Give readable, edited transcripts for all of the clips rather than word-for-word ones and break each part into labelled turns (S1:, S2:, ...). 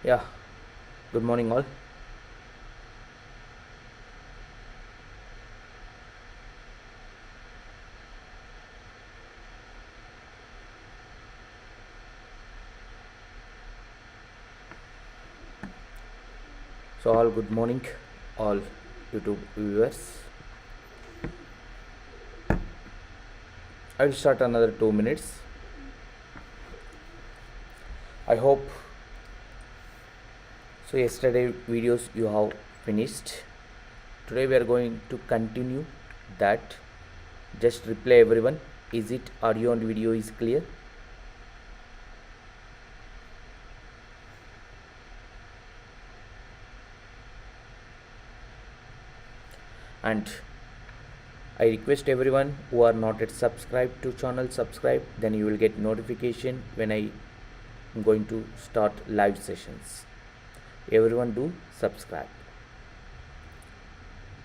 S1: Yeah, good morning all. So all good morning, all YouTube viewers. I will start another 2 minutes. I hope so. Yesterday videos you have finished. Today we are going to continue that. Just reply everyone. Is it audio and video is clear? And I request everyone who are not yet subscribed to channel subscribe, then you will get notification when I am going to start live sessions. Everyone do subscribe,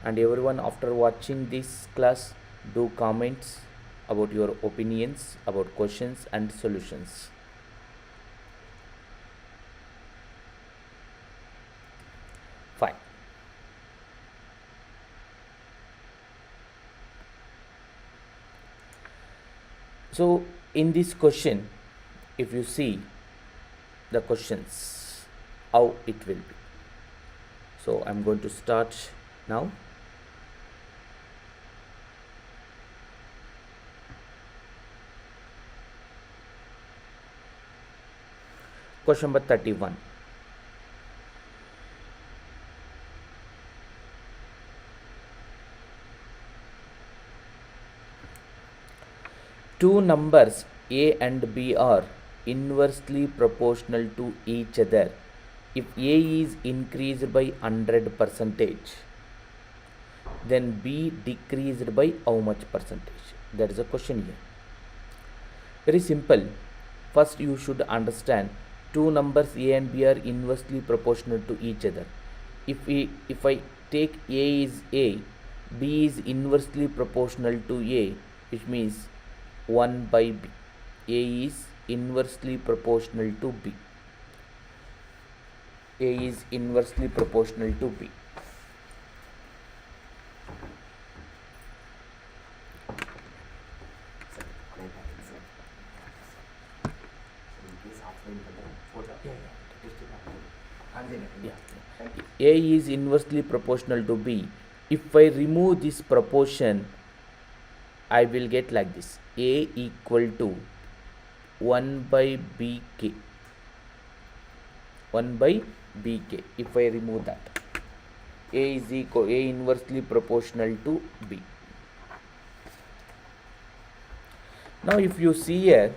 S1: and everyone after watching this class do comments about your opinions about questions and solutions. Fine. So in this question, if you see the questions, how it will be. So I'm going to start now. Question number 31. Two numbers A and B are inversely proportional to each other if A is increased by 100%, then B decreased by how much percentage? That is a question here. Very simple. First you should understand two numbers A and B are inversely proportional to each other. If I take A is A, B is inversely proportional to A, which means 1 by B. A is inversely proportional to B. A is inversely proportional to B. A is inversely proportional to B. If I remove this proportion, I will get like this: A equal to 1 by BK. 1 by BK. If I remove that, A is equal A inversely proportional to B. Now if you see here,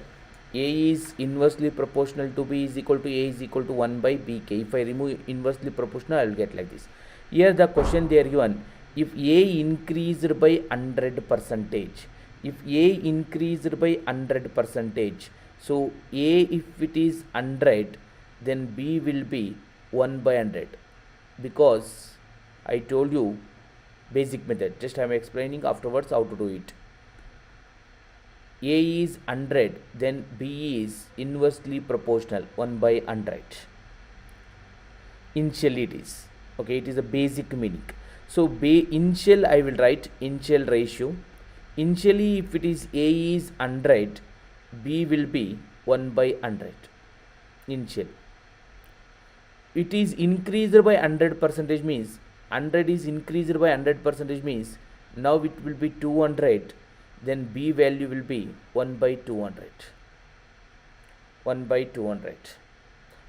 S1: A is inversely proportional to B is equal to A is equal to 1 by BK. If I remove inversely proportional, I will get like this. Here the question they are given, if A increased by 100%, if A increased by 100%, so A if it is 100, then B will be 1 by 100, because I told you basic method. Just I am explaining afterwards how to do it. A is 100, then B is inversely proportional 1 by 100. Initially it is. Okay, it is a basic meaning. So initial I will write initial ratio. Initially if it is A is 100, B will be 1 by 100. Initial. It is increased by 100% means 100 is increased by 100% means now it will be 200. Then B value will be 1 by 200. 1 by 200.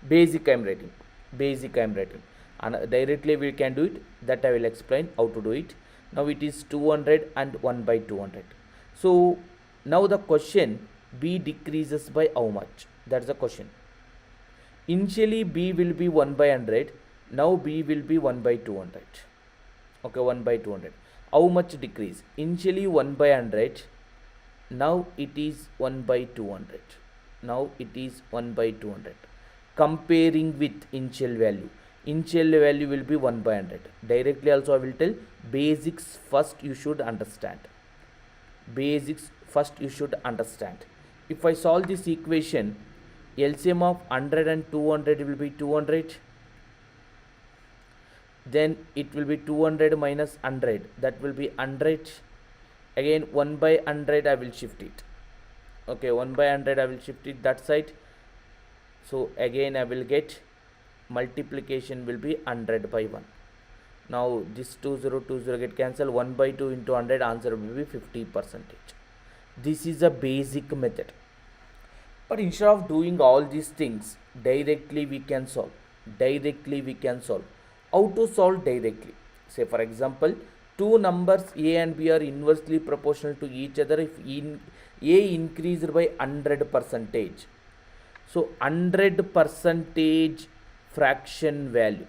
S1: Basic I am writing. Basic I am writing. And directly we can do it. That I will explain how to do it. Now it is 200 and 1 by 200. So now the question, B decreases by how much? That's the question. Initially B will be 1 by 100. Now B will be 1 by 200. Okay, 1 by 200. How much decrease? Initially 1 by 100. Now it is 1 by 200. Now it is 1 by 200. Comparing with initial value. Initial value will be 1 by 100. Directly also I will tell, basics first you should understand. Basics first you should understand. If I solve this equation, LCM of 100 and 200 will be 200. then it will be 200 minus 100, that will be 100. Again 1 by 100 I will shift it. Okay, 1 by 100 I will shift it that side. So again I will get multiplication will be 100 by 1. Now this 2020 get cancelled. 1 by 2 into 100, answer will be 50%. This is a basic method. But instead of doing all these things, directly we can solve. How to solve directly? Say for example, two numbers A and B are inversely proportional to each other if A increased by 100%. So 100% fraction value.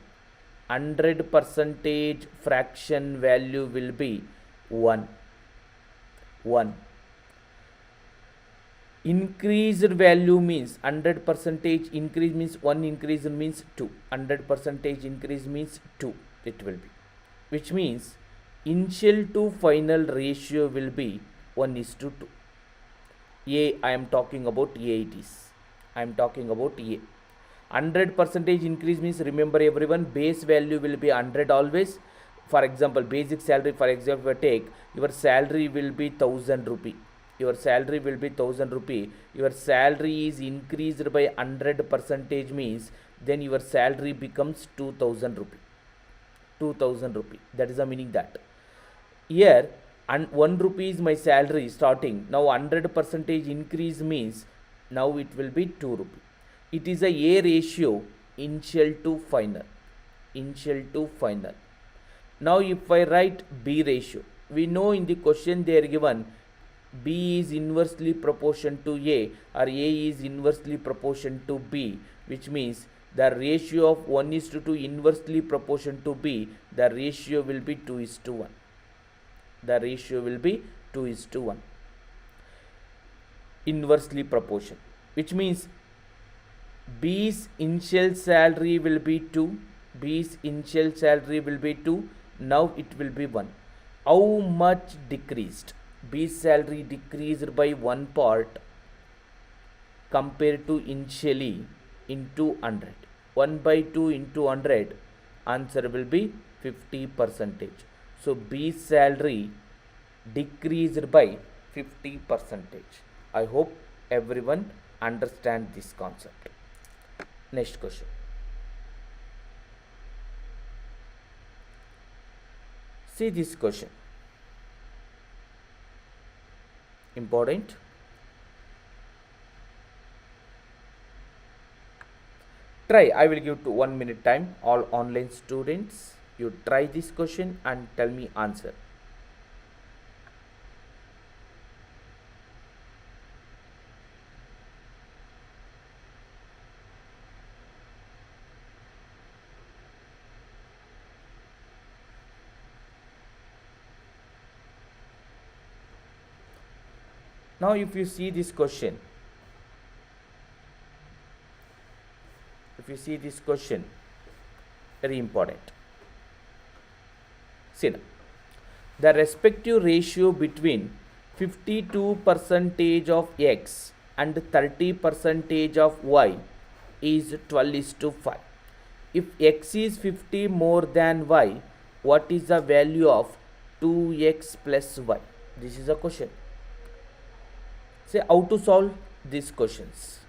S1: 100% fraction value will be 1. Increased value means 100% increase means 1 increase means 2. 100% increase means 2 it will be. Which means initial to final ratio will be 1:2. A, I am talking about A it is. I am talking about A. 100% increase means, remember everyone, base value will be 100 always. For example, basic salary, for example, take your salary will be 1000 rupee. Your salary will be 1000 rupee. Your salary is increased by 100% means then your salary becomes 2000 rupee. 2000 rupee. That is the meaning that. Here, 1 rupee is my salary starting. Now 100% increase means now it will be 2 rupee. It is a ratio, initial to final. Now if I write B ratio, we know in the question they are given B is inversely proportion to A or A is inversely proportion to B, which means the ratio of 1:2 inversely proportion to B, the ratio will be 2:1. The ratio will be 2:1. Inversely proportion, which means B's initial salary will be 2. B's initial salary will be 2. Now it will be 1. How much decreased? B's salary decreased by 1 part compared to initially into 100. 1 by 2 into 100, answer will be 50%. So B's salary decreased by 50%. I hope everyone understand this concept. Next question. See this question. Important. Try. I will give 1 minute time. All online students, you try this question and tell me answer. Now if you see this question, very important. See now, the respective ratio between 52% of X and 30% of Y is 12:5. If X is 50 more than Y, what is the value of 2X plus Y? This is a question. Say how to solve these questions.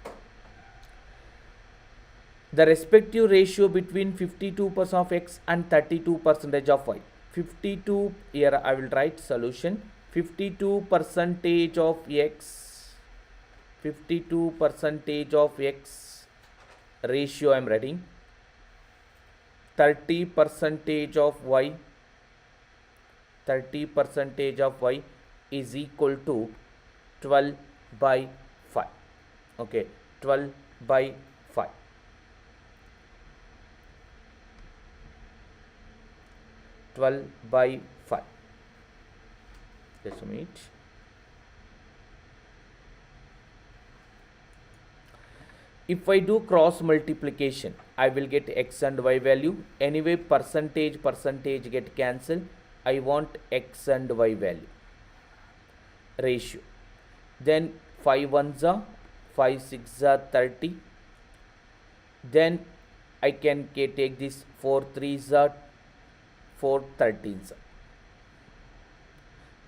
S1: The respective ratio between 52% of X and 32% of Y. 52, here I will write solution. 52% of X, 52% of X ratio I am writing. 30% of Y, 30% of Y is equal to 12 by 5. Okay, 12 by 5. 12 by 5. Just a minute. If I do cross multiplication, I will get X and Y value. Anyway, percentage get cancelled. I want X and Y value. Ratio. Then 5 ones are 5 6 are 30. Then I can take this 4 3s are 4 13s.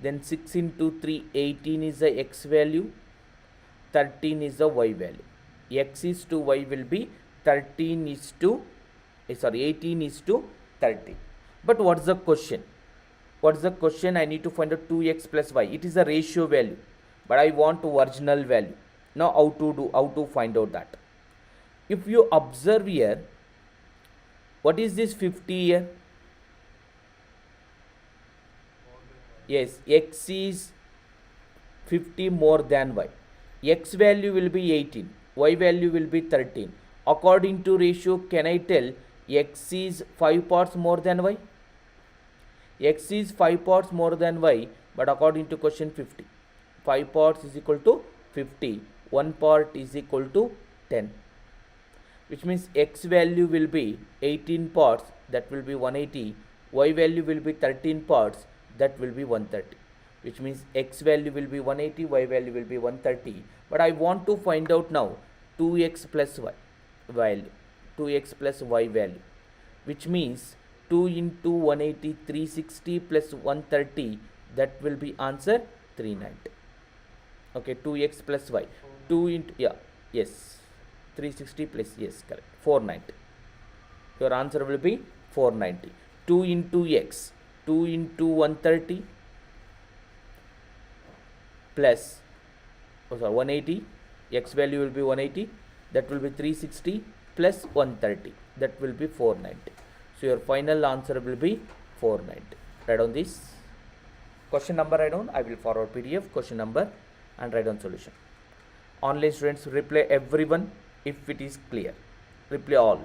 S1: Then 6 into 3, 18 is the x value, 13 is the y value. X is to y will be 13 is to, 18 is to 30. But what's the question? What's the question? I need to find out 2x plus y. It is a ratio value, but I want original value. Now how to find out that? If you observe here, what is this 50 here? Yes, x is 50 more than y. X value will be 18, y value will be 13. According to ratio, can I tell x is 5 parts more than y? X is 5 parts more than y, but according to question 50, 5 parts is equal to 50, 1 part is equal to 10, which means x value will be 18 parts, that will be 180, y value will be 13 parts, that will be 130, which means x value will be 180, y value will be 130. But I want to find out now 2x plus y value, 2x plus y value, which means 2 into 180, 360 plus 130, that will be answer 390. Okay, 2x plus y, 2 into, yes, 360 plus, yes, correct, 490. Your answer will be 490. 2 into x, 2 into 130 plus 180, x value will be 180, that will be 360 plus 130, that will be 490. So your final answer will be 490. Write down this question number, write down. I will forward PDF question number and write down solution. Online students, reply everyone if it is clear. Reply all.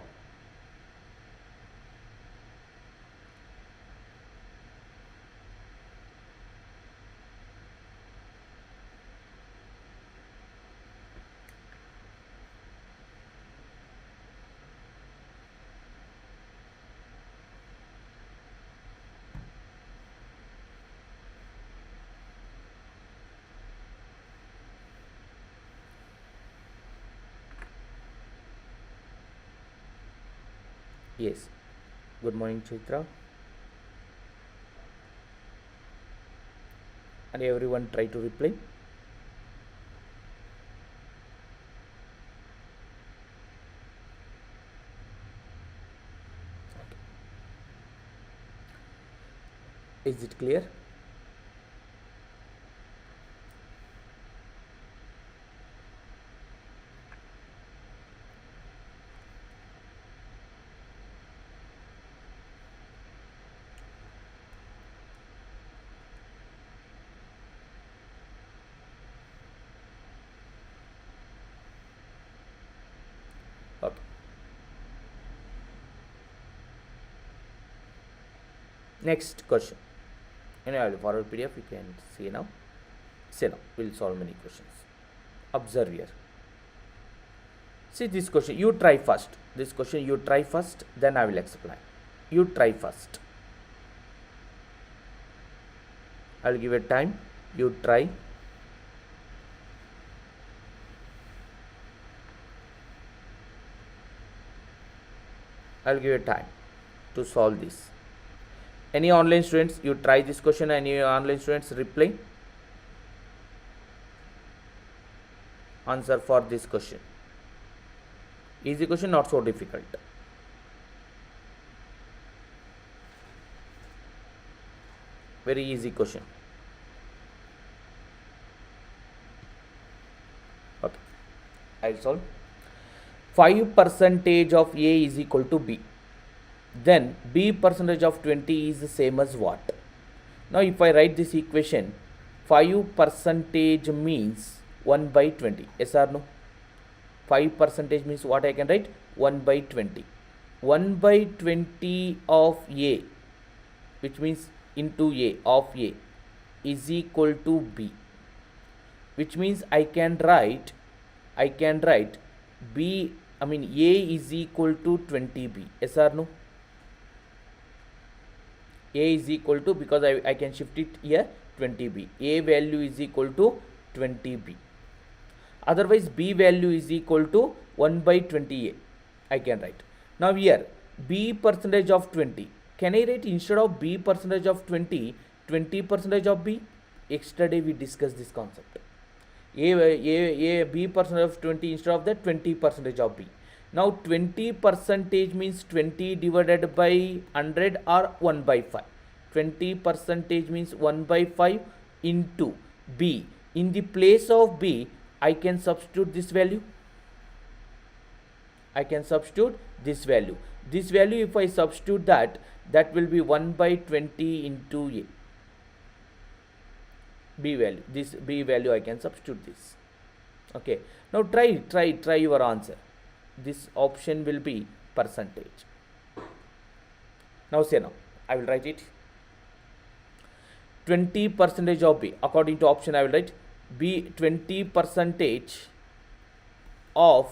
S1: Yes. Good morning, Chitra. And everyone try to reply. Is it clear? Okay. Next question. I will forward PDF. You can see now. See now. We'll solve many questions. Observe here. See this question. You try first. This question you try first. Then I will explain. You try first. I will give a time. You try. I will give a time to solve this. Any online students, you try this question. Any online students reply? Answer for this question. Easy question, not so difficult. Very easy question. Okay, I'll solve. 5% of A is equal to B. Then B percentage of 20 is the same as what? Now if I write this equation, 5% means 1 by 20. Yes or no? 5% means what I can write? 1 by 20. 1 by 20 of A, which means into A of A, is equal to B, which means I can write B, A is equal to 20B. Yes or no? A is equal to, because I can shift it here, 20B. A value is equal to 20B. Otherwise B value is equal to 1 by 20A. I can write. Now here B percentage of 20. Can I write instead of B percentage of 20, 20 percentage of B? Yesterday we discussed this concept. B percentage of 20, instead of that 20 percentage of B. Now 20 percentage means 20 divided by 100 or 1 by 5. 20 percentage means 1 by 5 into B. In the place of B, I can substitute this value. I can substitute this value. This value, if I substitute that, that will be 1 by 20 into A. B value. This B value I can substitute this. Okay. Now try your answer. This option will be percentage. Now say now. I will write it. 20 percentage of B. According to option, I will write B 20 percentage of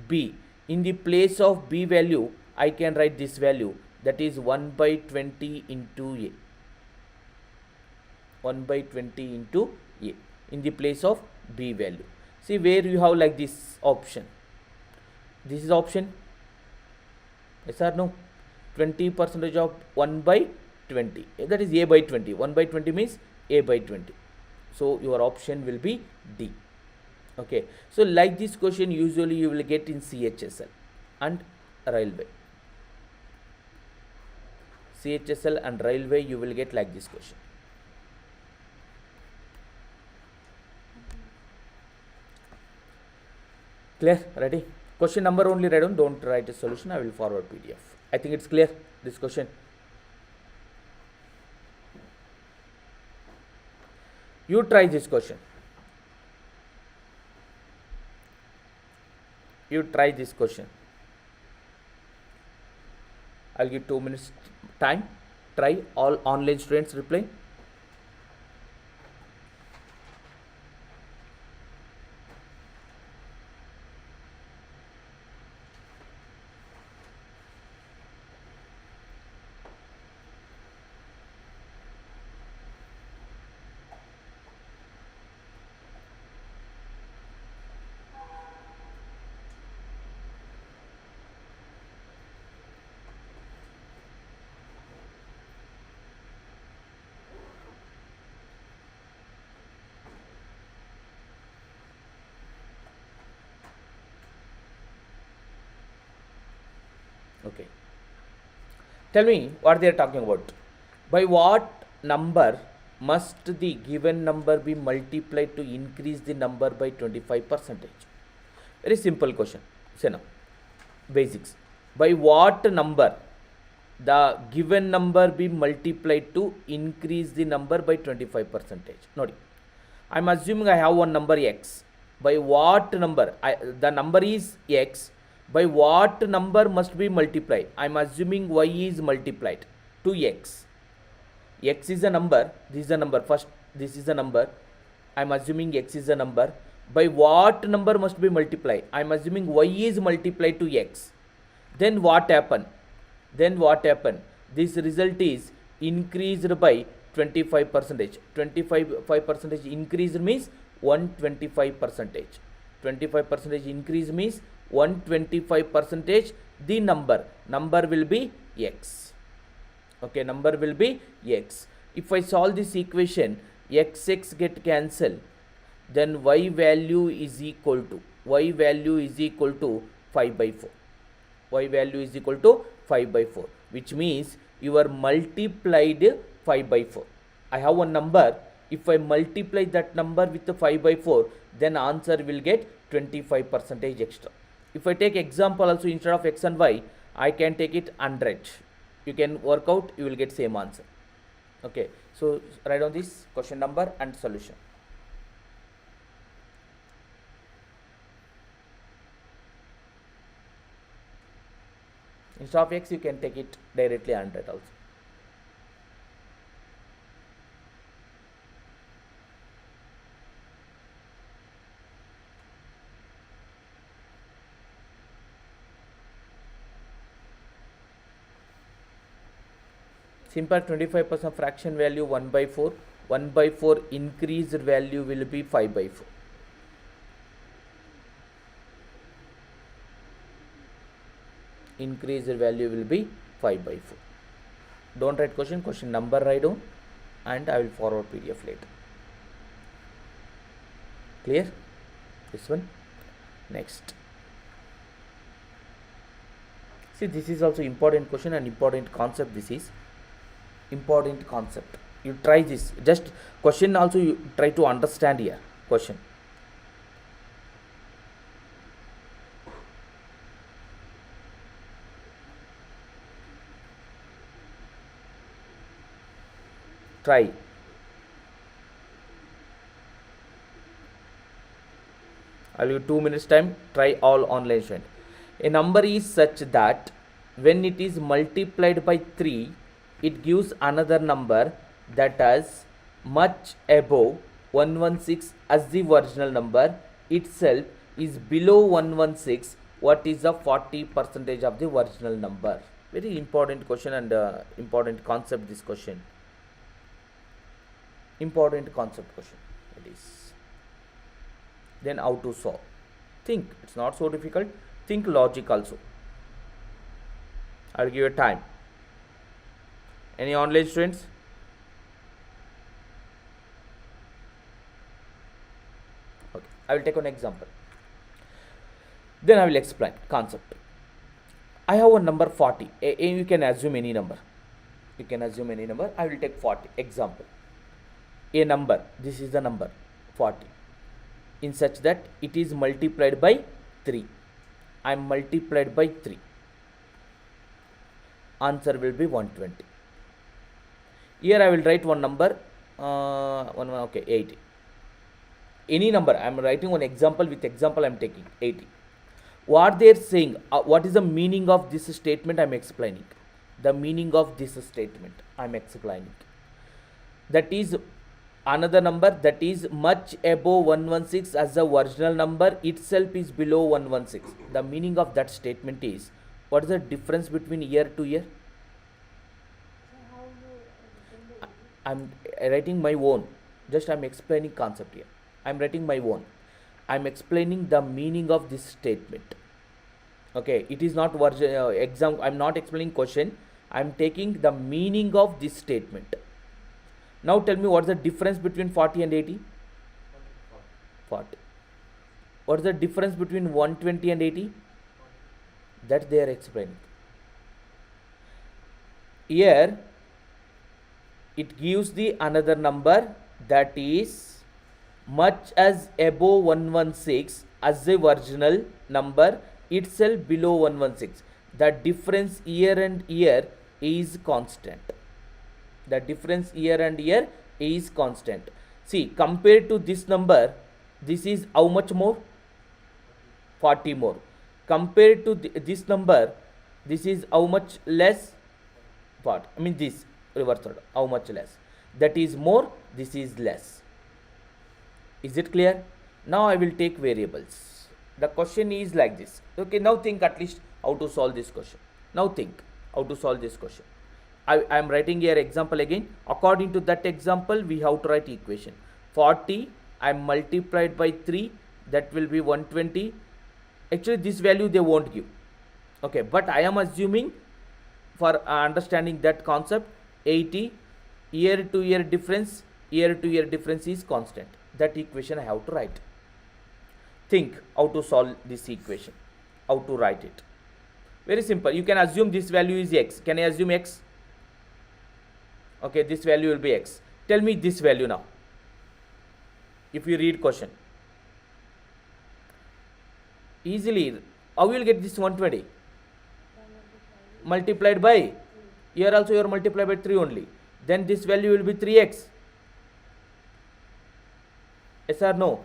S1: B. In the place of B value, I can write this value, that is 1 by 20 into A. 1 by 20 into A in the place of B value. See where you have like this option. This is option. Yes or no? 20 percentage of 1 by 20. That is A by 20. 1 by 20 means A by 20. So your option will be D. Okay. So like this question usually you will get in CHSL and railway. CHSL and railway you will get like this question. Clear? Ready? Question number only write down. Don't write a solution. I will forward PDF. I think it's clear, this question. You try this question. You try this question. I'll give 2 minutes time. Try. All online students reply. Okay. Tell me what they are talking about. By what number must the given number be multiplied to increase the number by 25%? Very simple question. Say now. Basics. By what number the given number be multiplied to increase the number by 25%? Nodi. I am assuming I have one number x. By what number? The number is x. By what number must be multiplied? I am assuming y is multiplied to x. X is a number. This is a number. First, this is a number. I am assuming x is a number. By what number must be multiplied? I am assuming y is multiplied to x. Then what happened? This result is increased by 25%. 25% increase means 125%. 25% increase means 125%. The number will be x. Okay, number will be x. If I solve this equation, x get cancelled, then y value is equal to 5 by 4. Y value is equal to 5 by 4, which means you are multiplied 5 by 4. I have one number. If I multiply that number with the 5 by 4, then answer will get 25% extra. If I take example also, instead of x and y, I can take it 100. You can work out, you will get same answer. Okay, so write down this question number and solution. Instead of x, you can take it directly 100 also. Simple 25% fraction value 1 by 4. 1 by 4 increased value will be 5 by 4. Increased value will be 5 by 4. Don't write question number write down, and I will forward PDF later. Clear? This one. Next. See, this is also important question and important concept. This is important concept. You try this. Just question also you try to understand here. Question. Try. I'll give 2 minutes time. Try all online student. A number is such that when it is multiplied by 3, it gives another number that is much above 116 as the original number itself is below 116. What is the 40% of the original number? Very important question and important concept this question. Important concept question it is. Then how to solve? Think, it's not so difficult. Think logic also. I'll give you time. Any online students? Okay, I will take an example. Then I will explain concept. I have a number 40. You can assume any number. You can assume any number. I will take 40. Example. A number. This is the number 40. In such that it is multiplied by 3. I am multiplied by 3. Answer will be 120. Here I will write one number. Okay, 80. Any number. I am writing one example. With example I am taking 80. What they are saying, what is the meaning of this statement? I am explaining. The meaning of this statement I am explaining. That is another number that is much above 116 as the original number itself is below 116. The meaning of that statement is, what is the difference between year to year? I am writing my own. Just I am explaining concept here. I am writing my own. I am explaining the meaning of this statement. Okay, it is not exam. I am not explaining question. I am taking the meaning of this statement. Now tell me, what is the difference between 40 and 80? 40. What is the difference between 120 and 80? That they are explaining. Here it gives the another number that is much as above 116 as the original number itself below 116. The difference year and year is constant. The difference year and year is constant. See, compared to this number, this is how much more? 40 more. Compared to this number, this is how much less? What? I mean this reverse order. How much less? That is more, this is less. Is it clear? Now I will take variables. The question is like this. Okay, now think at least how to solve this question. Now think how to solve this question. I am writing here example again. According to that example, we have to write equation. 40 I am multiplied by 3, that will be 120. Actually this value they won't give. Okay, but I am assuming for understanding that concept, 80 year to year difference is constant. That equation I have to write. Think how to solve this equation, how to write it. Very simple. You can assume this value is x. Can I assume x? Okay, this value will be x. Tell me this value now. If you read question, easily, how you will get this 120? Multiplied by, here also you are multiplied by 3 only. Then this value will be 3x. Yes or no?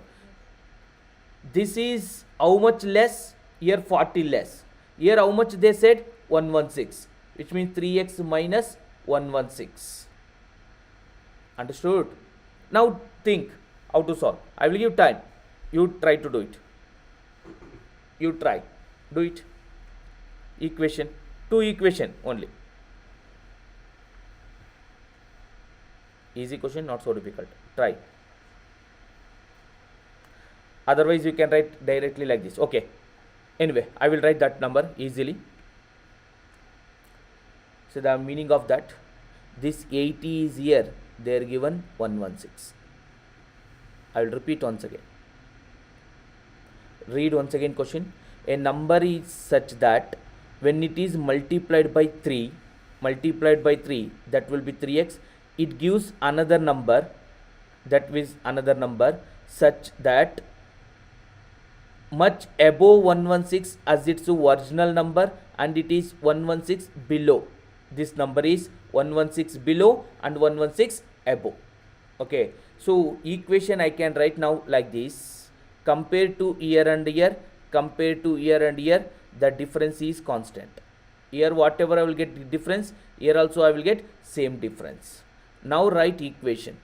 S1: This is how much less? Here 40 less. Here how much they said? 116. Which means 3x minus 116. Understood? Now think how to solve. I will give time. You try to do it. You try. Do it. Equation. 2 equation only. Easy question, not so difficult. Try. Otherwise you can write directly like this. Okay. Anyway, I will write that number easily. So the meaning of that. This 80 is here. They are given 116. I will repeat once again. Read once again question. A number is such that when it is multiplied by 3, that will be 3x. It gives another number, that is another number such that much above 116 as its original number, and it is 116 below. This number is 116 below and 116 above. Okay, so equation I can write now like this. Compared to year and year, the difference is constant. Here whatever I will get difference, here also I will get same difference. Now write equation,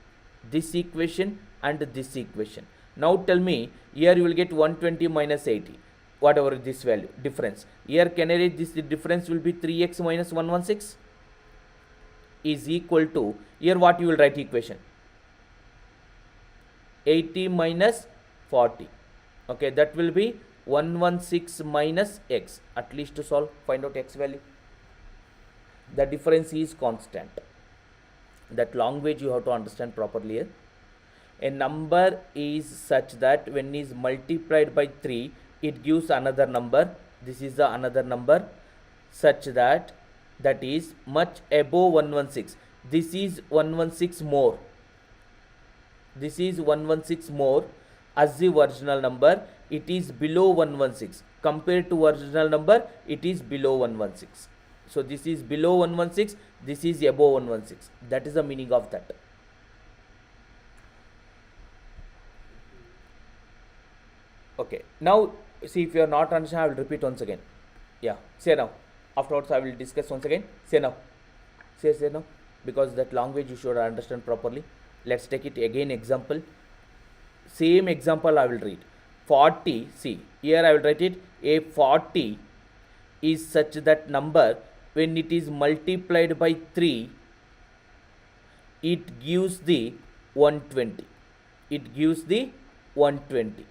S1: this equation and this equation. Now tell me, here you will get 120 minus 80, whatever this value difference. Here can I write this difference will be 3x minus 116 is equal to, here what you will write equation, 80 minus 40. Okay, that will be 116 minus x. At least to solve, find out x value. The difference is constant. That language you have to understand properly here. A number is such that when is multiplied by 3, it gives another number. This is the another number such that is much above 116. This is 116 more. This is 116 more as the original number. It is below 116. Compared to original number, it is below 116. So this is below 116. This is above 116. That is the meaning of that. Okay, now see, if you are not understanding, I will repeat once again. Yeah, say now. Afterwards I will discuss once again. Say now. Say now, because that language you should understand properly. Let's take it again example. Same example I will read. 40, see, here I will write it. A 40 is such that number when it is multiplied by 3, it gives the 120. It gives the 120.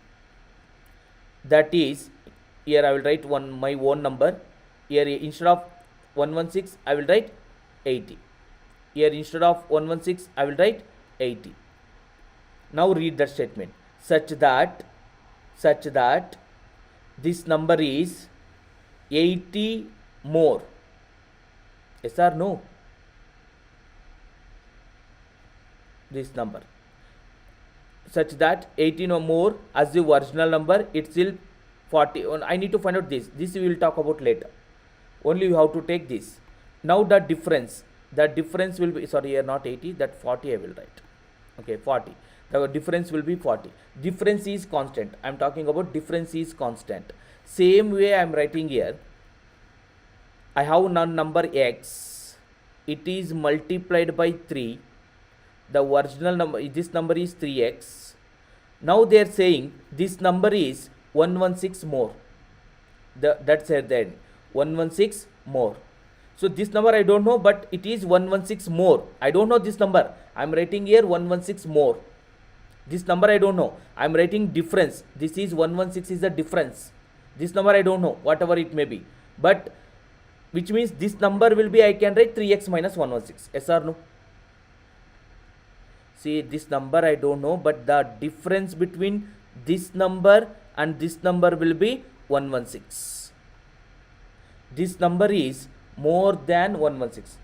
S1: That is, here I will write my own number. Here instead of 116 I will write 80. Here instead of 116 I will write 80. Now read that statement. Such that this number is 80 more. Yes or no? This number. Such that 18 or more as the original number, it's still 40. I need to find out this. This we will talk about later. Only you have to take this. Now the difference will be, sorry, here not 80, that 40 I will write. Okay, 40. The difference will be 40. Difference is constant. I am talking about difference is constant. Same way I am writing here. I have number x. It is multiplied by 3. The original number, this number is 3x. Now they are saying this number is 116 more. That's at the end. 116 more. So this number I don't know, but it is 116 more. I don't know this number. I am writing here 116 more. This number I don't know. I am writing difference. This is 116 is the difference. This number I don't know, whatever it may be. But which means this number will be, I can write 3x minus 116. Yes or no? See, this number I don't know, but the difference between this number and this number will be 116. This number is more than 116.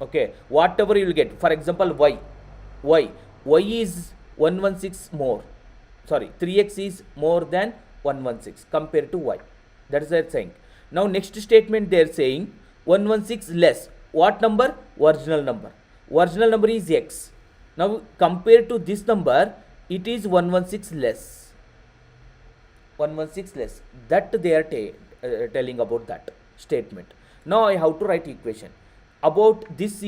S1: Okay, whatever you will get. For example, y is 116 more. Sorry, 3x is more than 116 compared to y. That is what they are saying. Now next statement they are saying 116 less. What number? Original number. Original number is x. Now compared to this number, it is 116 less. 116 less. That they are telling about that statement. Now I have to write equation. About this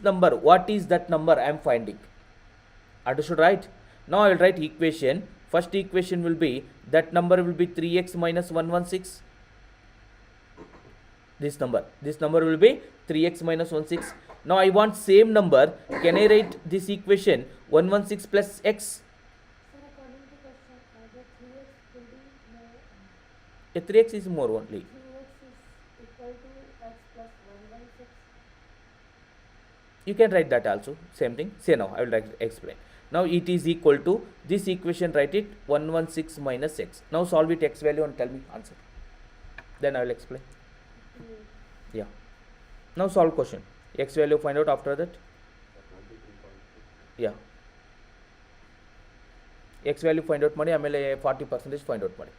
S1: number, what is that number I am finding? Understood, right? Now I will write equation. First equation will be, that number will be 3x minus 116. This number will be 3x minus 16. Now I want same number. Can I write this equation 116 plus x?
S2: Sir, according to question, the 3x will be more.
S1: A 3x is more only.
S2: 3x is equal to x plus 116.
S1: You can write that also, same thing. Say now, I will explain. Now it is equal to this equation, write it 116 minus x. Now solve it x value and tell me answer. Then I will explain. Yeah. Now solve question. X value find out after that. Yeah. X value find out money, ಆಮೇಲೆ 40% find out money.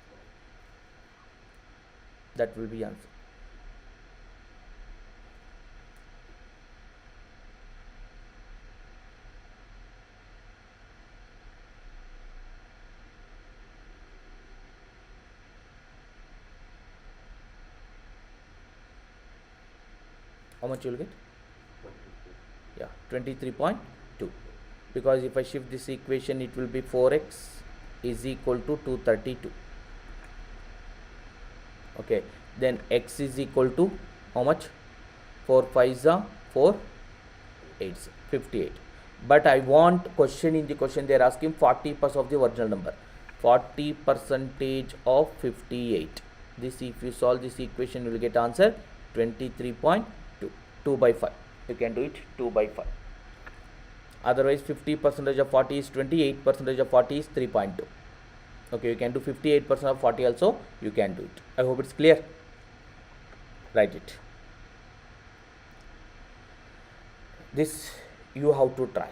S1: That will be answer. How much you will get? Yeah, 23.2. Because if I shift this equation, it will be 4x is equal to 232. Okay, then x is equal to how much? 4 5s are 4 8s 58. But I want question, in the question they are asking 40% of the original number. 40% of 58. This, if you solve this equation, you will get answer 23.2. 2 by 5. You can do it 2 by 5. Otherwise 50% of 40 is 28% of 40 is 3.2. Okay, you can do 58% of 40 also, you can do it. I hope it's clear. Write it. This you have to try.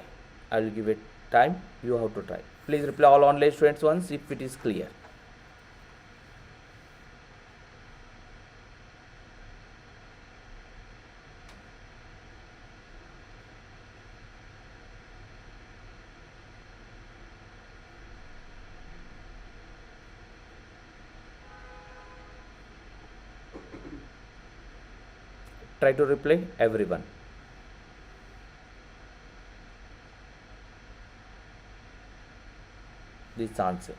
S1: I will give it time, you have to try. Please reply all online students once if it is clear. Try to reply everyone. This answer.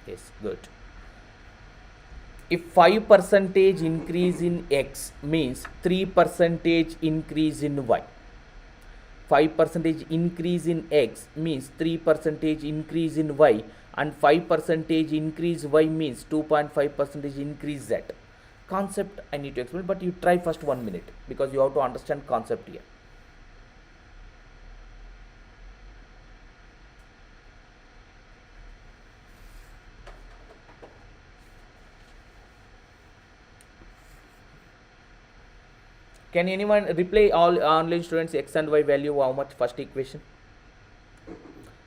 S1: Yes, good. If 5% increase in x means 3% increase in y. 5% increase in x means 3% increase in y, and 5% increase y means 2.5% increase z. Concept I need to explain, but you try first 1 minute because you have to understand concept here. Can anyone reply all online students x and y value how much first equation?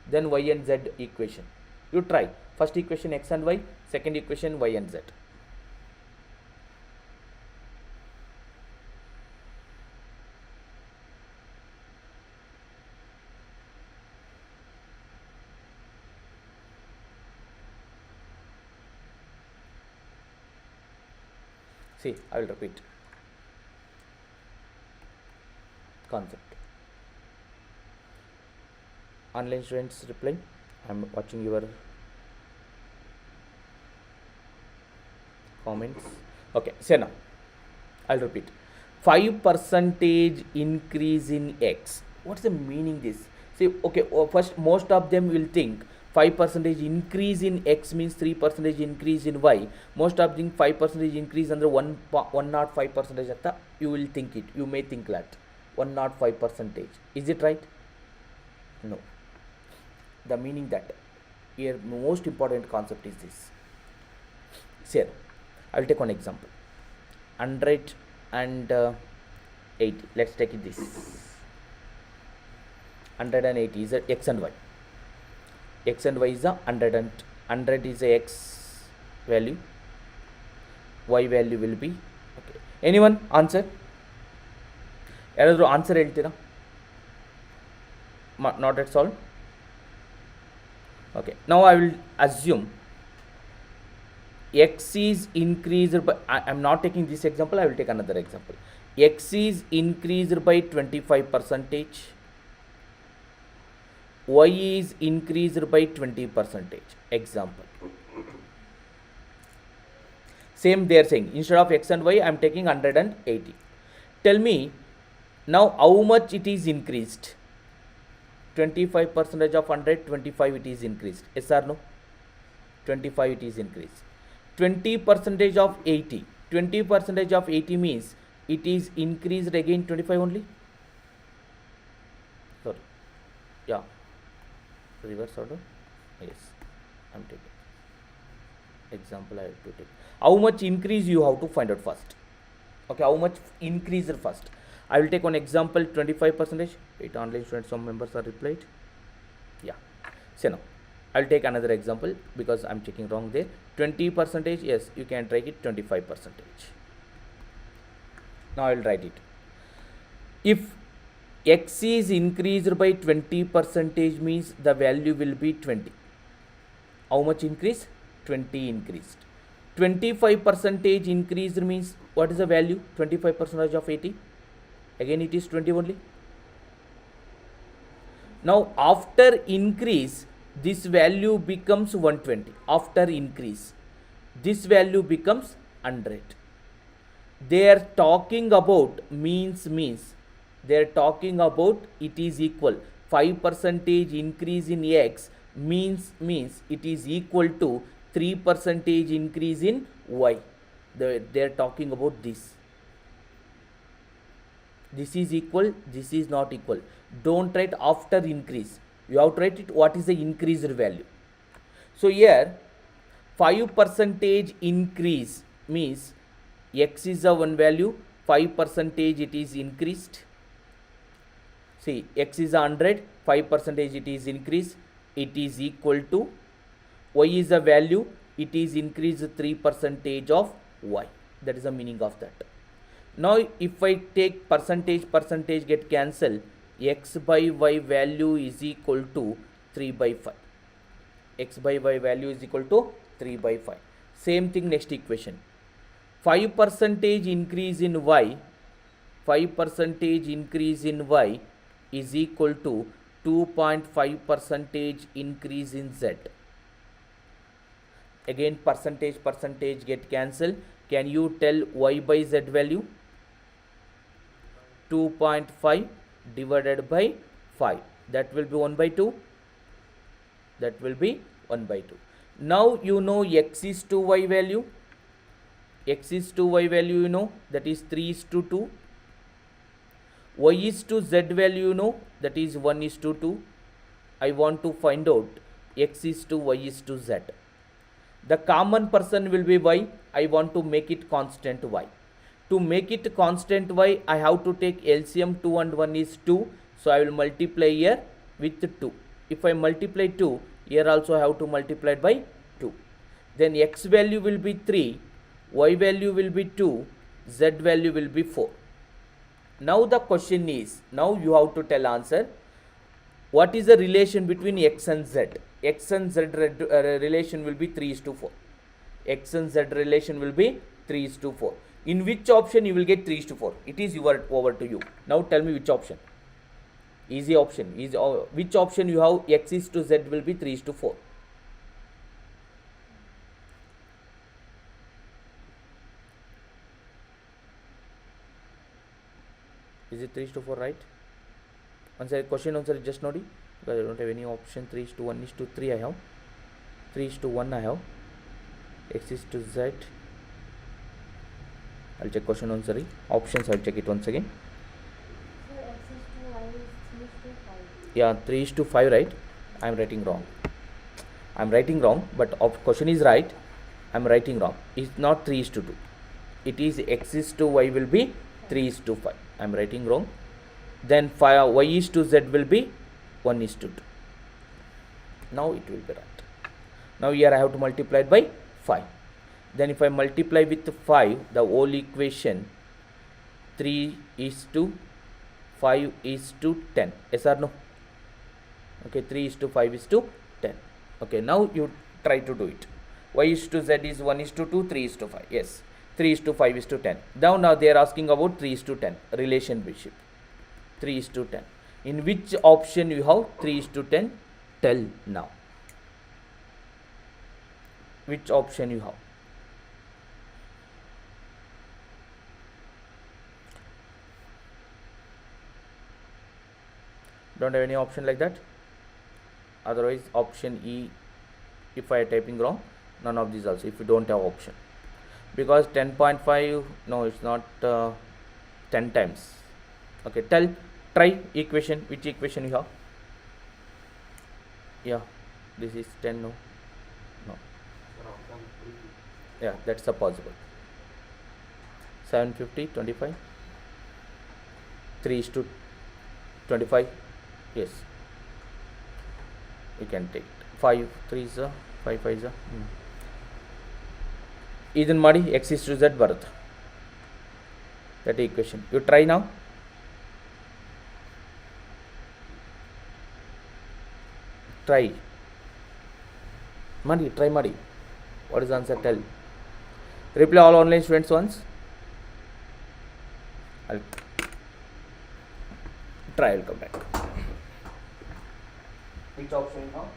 S1: Then y and z equation. You try. First equation x and y, second equation y and z. See, I will repeat. Concept. Online students reply. I am watching your comments. Okay, say now. I'll repeat. 5% increase in x. What's the meaning this? See, okay, first most of them will think 5% increase in x means 3% increase in y. Most of them 5% increase under 105% at the, you will think it. You may think that 105%. Is it right? No. The meaning that here most important concept is this. Here, I will take one example. 100 and 80. Let's take it this. 180 is a x and y. X and y is a 100 and 100 is a x value. Y value will be okay. Anyone answer? ಯಾರಾದರೂ answer ಹೇಳ್ತೀರಾ? Not at all. Okay, now I will assume x is increased by, I am not taking this example, I will take another example. X is increased by 25%, y is increased by 20%. Example. Same they are saying, instead of x and y I am taking 180. Tell me now how much it is increased. 25% of 100, 25 it is increased. Yes or no? 25 it is increased. 20% of 80. 20% of 80 means it is increased again 25 only. Sorry. Yeah. Reverse order. Yes. I'm taking. Example I have to take. How much increase you have to find out first. Okay, how much increase first. I will take one example 25%. Wait, online students, some members are replied. Yeah. So now I'll take another example because I'm checking wrong there. 20%, yes, you can take it 25%. Now I'll write it. If x is increased by 20% means the value will be 20. How much increase? 20 increased. 25% increased means what is the value? 25% of 80. Again it is 20 only. Now after increase, this value becomes 120. After increase, this value becomes 100. They are talking about means they are talking about it is equal 5% increase in x means it is equal to 3% increase in y. They are talking about this. This is equal, this is not equal. Don't write after increase. You have to write it what is the increased value. So here 5% increase means x is a one value, 5% it is increased. See, x is 100, 5% it is increased. It is equal to y is a value, it is increased 3% of y. That is the meaning of that. Now if I take percentage get cancelled, x by y value is equal to 3 by 5. X by y value is equal to 3 by 5. Same thing next equation. 5% increase in y, 5% increase in y is equal to 2.5% increase in z. Again percentage get cancelled. Can you tell y by z value? 2.5 divided by 5. That will be 1 by 2. That will be 1 by 2. Now you know x is to y value. X is to y value you know, that is 3 is to 2. Y is to z value you know, that is 1 is to 2. I want to find out x is to y is to z. The common person will be y. I want to make it constant y. To make it constant y, I have to take LCM. 2 and 1 is 2. So I will multiply here with 2. If I multiply 2, here also I have to multiply it by 2. Then x value will be 3, y value will be 2, z value will be 4. Now the question is, now you have to tell answer. What is the relation between x and z? X and z relation will be 3 is to 4. X and z relation will be 3 is to 4. In which option you will get 3 is to 4? It is over to you. Now tell me which option. Easy option. Which option you have x is to z will be 3 is to 4. Is it 3 is to 4 right? Answer question answer just nodi. Because I don't have any option. 3 is to 1 is to 3 I have. 3 is to 1 I have. X is to z. I'll check question answer. Options I'll check it once again.
S2: So x is to y is 3 is to 5.
S1: Yeah, 3 is to 5 right? I'm writing wrong. But question is right. I'm writing wrong. It's not 3 is to 2. It is x is to y will be 3 is to 5. I'm writing wrong. Then y is to z will be 1 is to 2. Now it will be right. Now here I have to multiply it by 5. Then if I multiply with 5, the whole equation 3 is to 5 is to 10. Yes or no? Okay, 3 is to 5 is to 10. Okay, now you try to do it. Y is to z is 1 is to 2, 3 is to 5. Yes, 3 is to 5 is to 10. Now they are asking about 3 is to 10 relationship. 3 is to 10. In which option you have 3 is to 10? Tell now. Which option you have? Don't have any option like that. Otherwise option E, if I typing wrong, none of these also, if you don't have option, because 10.5, no, it's not 10 times. Okay, try equation. Which equation you have? Yeah, this is 10. No, yeah, that's a possible. 750 25, 3 is to 25. Yes, you can take 5 3 is 5 5 is ಇದನ್ನು ಮಾಡಿ x is to z ಬರುತ್ತೆ. That equation you try now. Try ಮಾಡಿ. What is the answer? Tell. Reply all online students once. I'll try. I'll come back. Which option you have?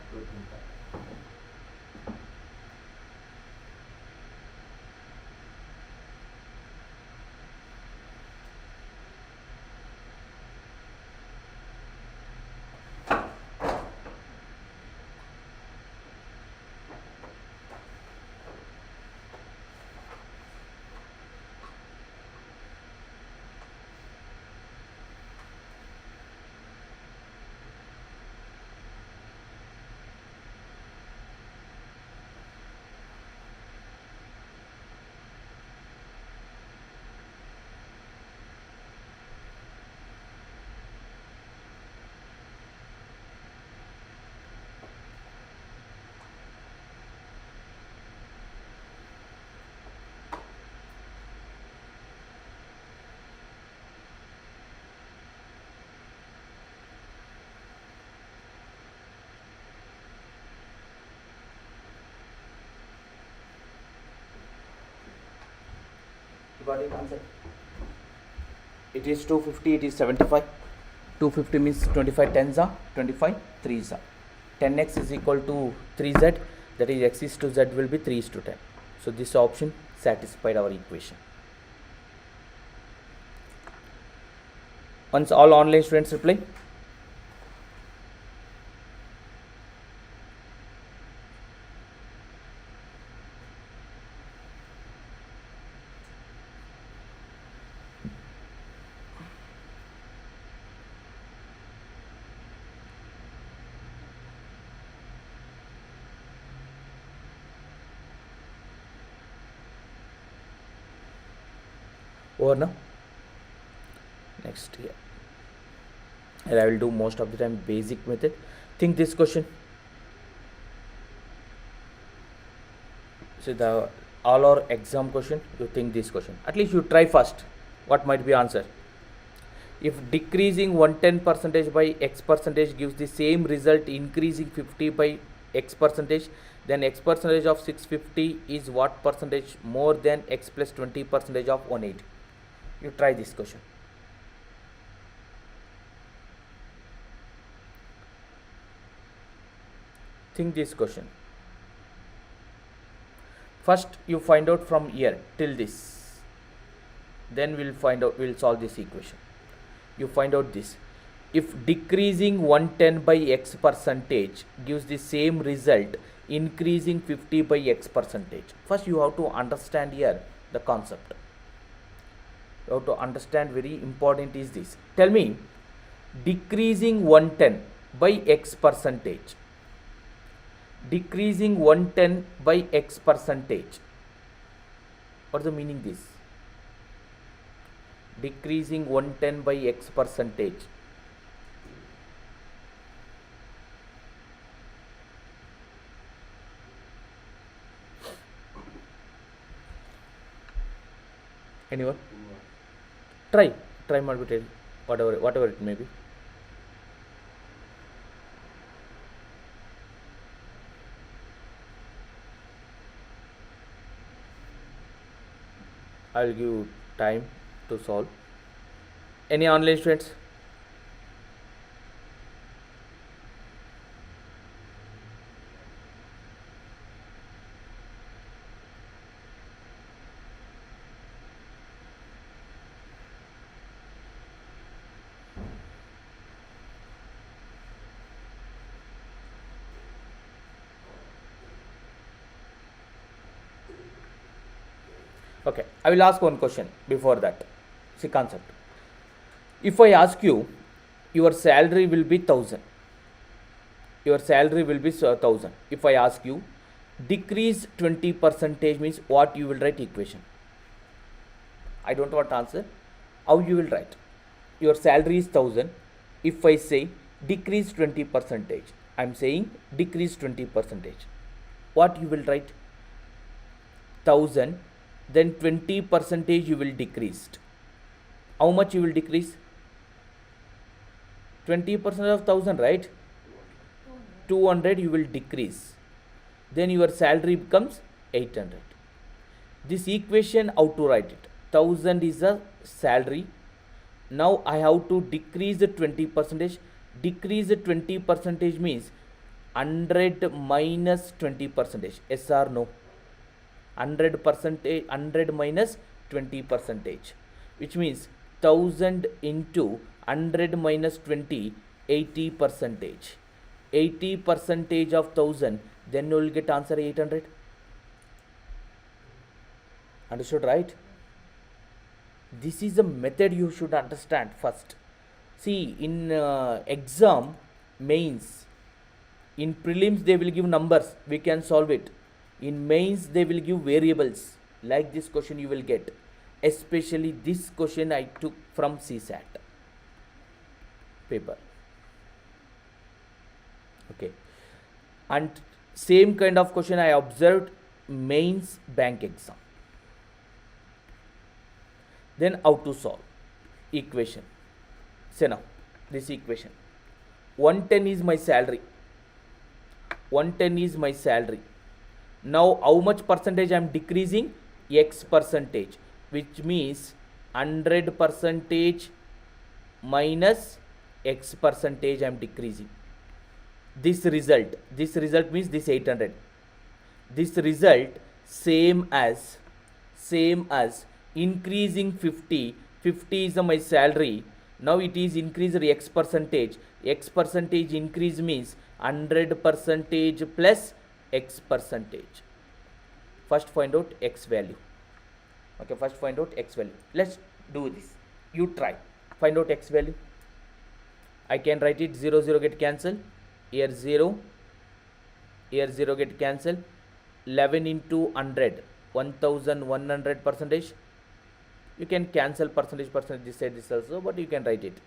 S1: Got it answer. It is 250, it is 75. 250 means 25 tens are 25, 3s are 10x is equal to 3z, that is x is to z will be 3 is to 10. So this option satisfied our equation. Once all online students reply. Over now. Next here, and I will do most of the time basic method. Think this question. So the all our exam question, you think this question. At least you try first. What might be answer? If decreasing 110% by x percentage gives the same result increasing 50 by x percentage, then x percentage of 650 is what percentage more than x plus 20% of 180? You try this question. Think this question. First you find out from here till this, then we'll solve this equation. You find out this. If decreasing 110 by x percentage gives the same result increasing 50 by x percentage, first you have to understand here the concept. You have to understand, very important is this. Tell me, decreasing 110 by x percentage, decreasing 110 by x percentage, what's the meaning this? Decreasing 110 by x percentage, anyone? Try multiple, whatever it may be. I'll give you time to solve. Any online students? Okay, I will ask one question before that. See concept. If I ask you, your salary will be 1000. Your salary will be 1000. If I ask you, decrease 20 percentage means what you will write equation. I don't want answer. How you will write? Your salary is 1000. If I say decrease 20 percentage, I am saying decrease 20 percentage. What you will write? 1000, then 20 percentage you will decrease. How much you will decrease? 20% of 1000, right? 200 you will decrease. Then your salary becomes 800. This equation, how to write it? 1000 is a salary. Now I have to decrease the 20 percentage. Decrease the 20 percentage means 100 minus 20 percentage. Yes or no? 100 percentage, 100 minus 20 percentage, which means 1000 into 100 minus 20, 80 percentage. 80 percentage of 1000, then you will get answer 800. Understood, right? This is a method you should understand first. See, in exam, mains, in prelims they will give numbers, we can solve it. In mains they will give variables. Like this question you will get. Especially this question I took from CSAT paper. Okay. And same kind of question I observed mains bank exam. Then how to solve? Equation. Say now, this equation. 110 is my salary. 110 is my salary. Now how much percentage I am decreasing? X percentage, which means 100 percentage minus X percentage I am decreasing. This result means this 800. This result same as increasing 50. 50 is my salary. Now it is increased X percentage. X percentage increase means 100 percentage plus X percentage. First find out X value. Okay, first find out X value. Let's do this. You try. Find out X value. I can write it 0, 0 get cancelled. Here 0. Here 0 get cancelled. 11 into 100. 1100 percentage. You can cancel percentage this side, this also, but you can write it.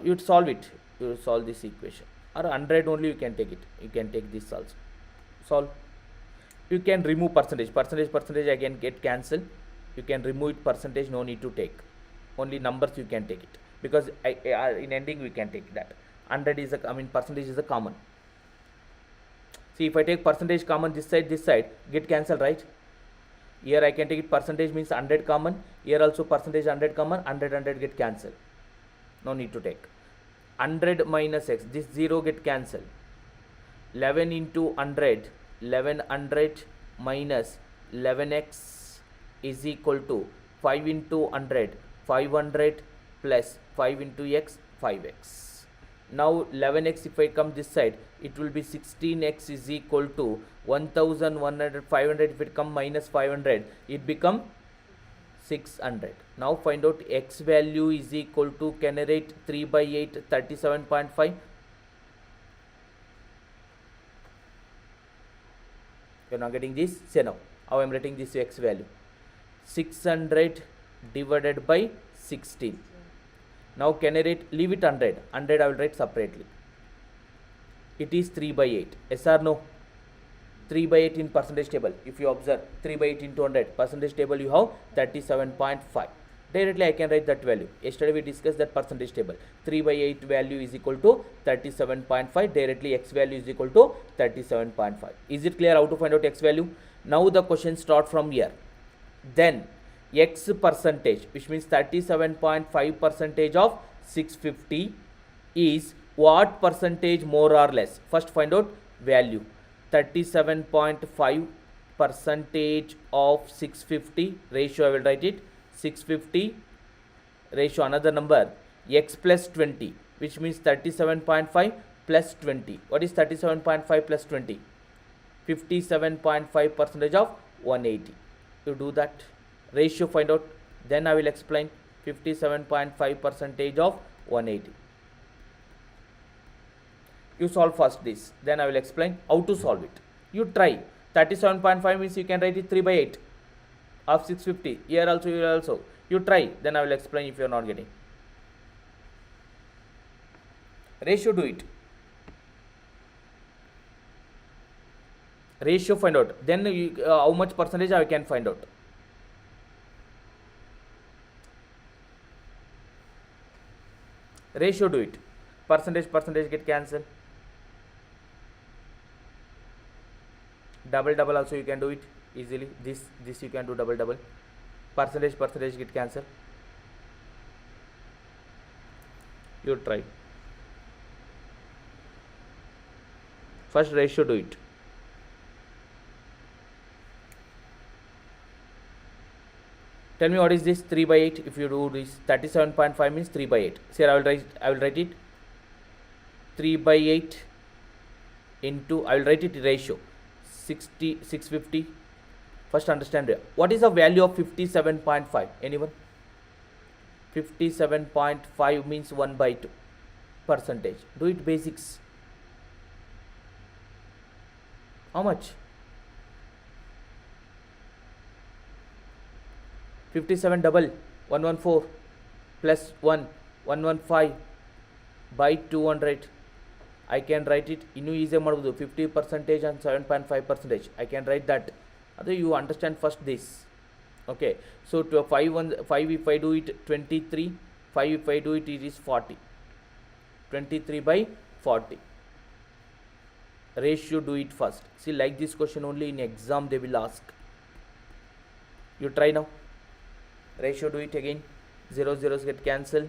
S1: You solve it. You solve this equation. Or 100 only you can take it. You can take this also. Solve. You can remove percentage. Percentage again get cancelled. You can remove it percentage, no need to take. Only numbers you can take it. Because in ending we can take that. 100 is percentage is a common. See, if I take percentage common this side, get cancelled, right? Here I can take it percentage means 100 common. Here also percentage 100 common. 100 get cancelled. No need to take. 100 minus X. This 0 get cancelled. 11 into 100. 1100 minus 11x is equal to 5 into 100. 500 plus 5 into x, 5x. Now 11x, if I come this side, it will be 16x is equal to 1100. 500 if it come minus 500, it become 600. Now find out x value is equal to, can I write 3 by 8, 37.5. You are not getting this? Say now, how I am writing this x value? 600 divided by 16. Now can I write, leave it 100. 100 I will write separately. It is 3 by 8. Yes or no? 3 by 8 in percentage table. If you observe 3 by 8 into 100, percentage table you have 37.5. Directly I can write that value. Yesterday we discussed that percentage table. 3 by 8 value is equal to 37.5. Directly x value is equal to 37.5. Is it clear how to find out x value? Now the question start from here. Then x percentage, which means 37.5 percentage of 650 is what percentage more or less? First find out value. 37.5 percentage of 650 ratio, I will write it 650 ratio another number x plus 20, which means 37.5 plus 20. What is 37.5 plus 20? 57.5 percentage of 180. You do that. Ratio find out, then I will explain. 57.5% of 180. You solve first this, then I will explain how to solve it. You try. 37.5 means you can write it 3 by 8 of 650. Here also. You try, then I will explain if you are not getting. Ratio, do it. Ratio find out, then how much percentage I can find out. Ratio, do it. Percentage get cancelled. Double also you can do it easily. This you can do double. Percentage get cancelled. You try. First ratio, do it. Tell me what is this 3 by 8. If you do this, 37.5 means 3 by 8. So here I will write it 3 by 8 into, I will write it ratio 650. First understand what is the value of 57.5. Anyone? 57.5 means 1 by 2 percentage. Do it basics. How much? 57 double 114 plus 1 115 by 200. I can write it in easy 50% and 7.5%. I can write that. Other you understand first this. Okay, so to 5 if I do it 23, 5 if I do it, it is 40. 23 by 40. Ratio, do it first. See, like this question only in exam they will ask. You try now. Ratio, do it again. 0 zeros get cancelled.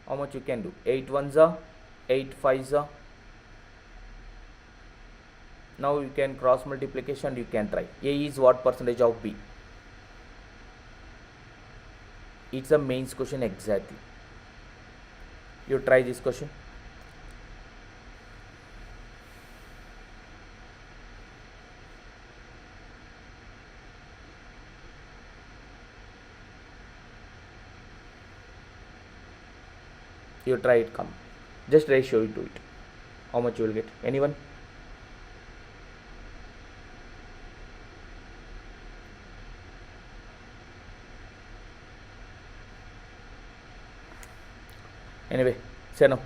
S1: How much you can do? 8 ones are 8 5s are. Now you can cross multiplication. You can try. A is what percentage of B? It's a mains question exactly. You try this question. You try it, come. Just ratio, you do it. How much you will get? Anyone? Anyway, say no.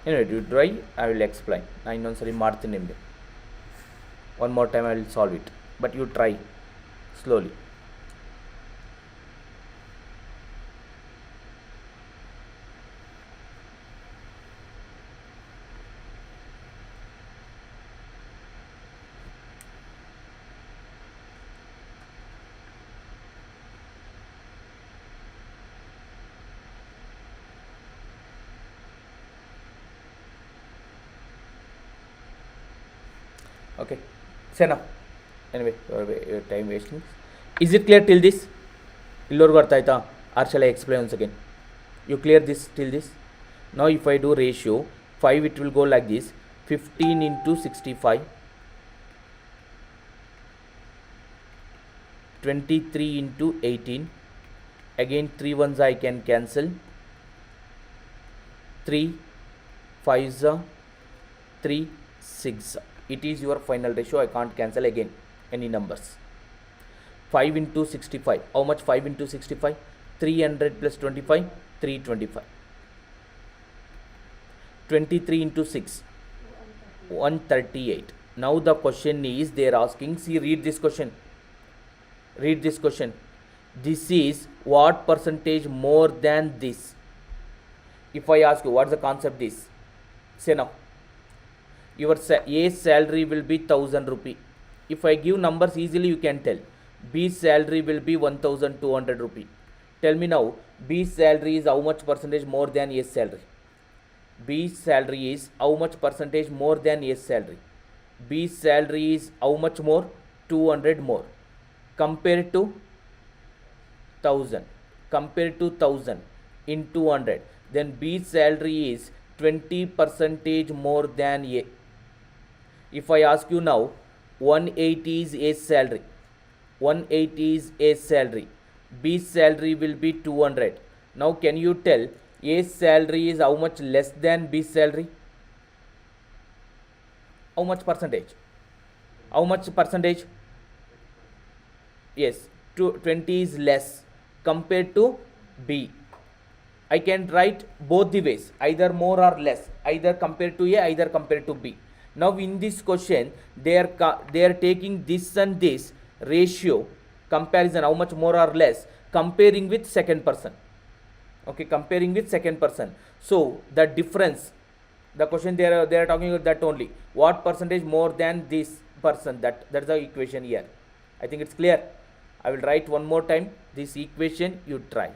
S1: Anyway, you try, I will explain. One more time I will solve it. But you try slowly. Okay, say now. Anyway, your time wasting. Is it clear till this? Or shall I explain once again? You clear this till this? Now if I do ratio 5, it will go like this: 15 into 65, 23 into 18. Again 3 ones I can cancel. 3 5s are 3 6. It is your final ratio. I can't cancel again any numbers. 5 into 65. How much 5 into 65? 300 plus 25, 325. 23 into 6, 138. Now the question is, they are asking, see, read this question. Read this question. This is what percentage more than this? If I ask you, what's the concept is? Say now. Your A salary will be 1000 rupee. If I give numbers easily, you can tell. B salary will be 1200 rupee. Tell me now, B salary is how much percentage more than A salary? B salary is how much percentage more than A salary? B salary is how much more? 200 more. Compared to 1000. Compared to 1000 in 200. Then B salary is 20% more than A. If I ask you now, 180 is A salary. 180 is A's salary, B's salary will be 200. Now can you tell A's salary is how much less than B's salary? How much percentage? How much percentage? Yes, 20 is less compared to B. I can write both the ways, either more or less, either compared to A, either compared to B. Now in this question, they are taking this and this ratio comparison, how much more or less, comparing with second person. Okay, comparing with second person. So the difference, the question they are talking about that only. What percentage more than this person? That's the equation here. I think it's clear. I will write one more time this equation. You try.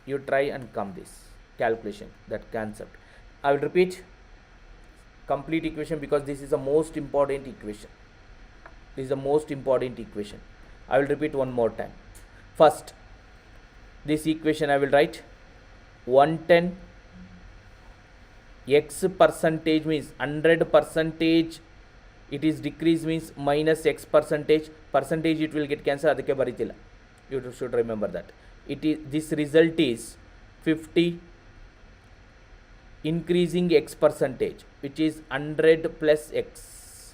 S1: You try and come this calculation, that concept. I will repeat complete equation because this is the most important equation. This is the most important equation. I will repeat one more time. First, this equation I will write 110 x percentage means 100 percentage, it is decrease means minus x percentage, percentage it will get cancelled, ಅದಕ್ಕೆ ಬರೀತಿಲ್ಲ. You should remember that. It is, this result is 50 increasing x percentage, which is 100 plus x.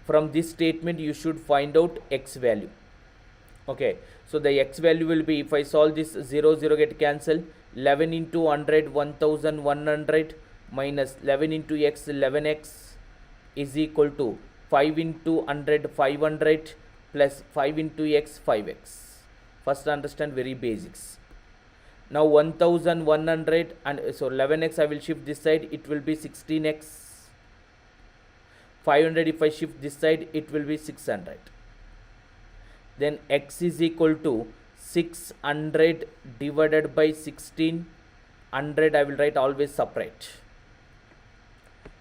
S1: From this statement you should find out x value. Okay, so the x value will be, if I solve this, 0 0 get cancelled, 11 into 100 1100 minus 11 into x 11x is equal to 5 into 100 500 plus 5 into x 5x. First understand very basics. Now 1100 and so 11x I will shift this side, it will be 16x. 500 if I shift this side, it will be 600. Then x is equal to 600 divided by 16. 100 I will write always separate.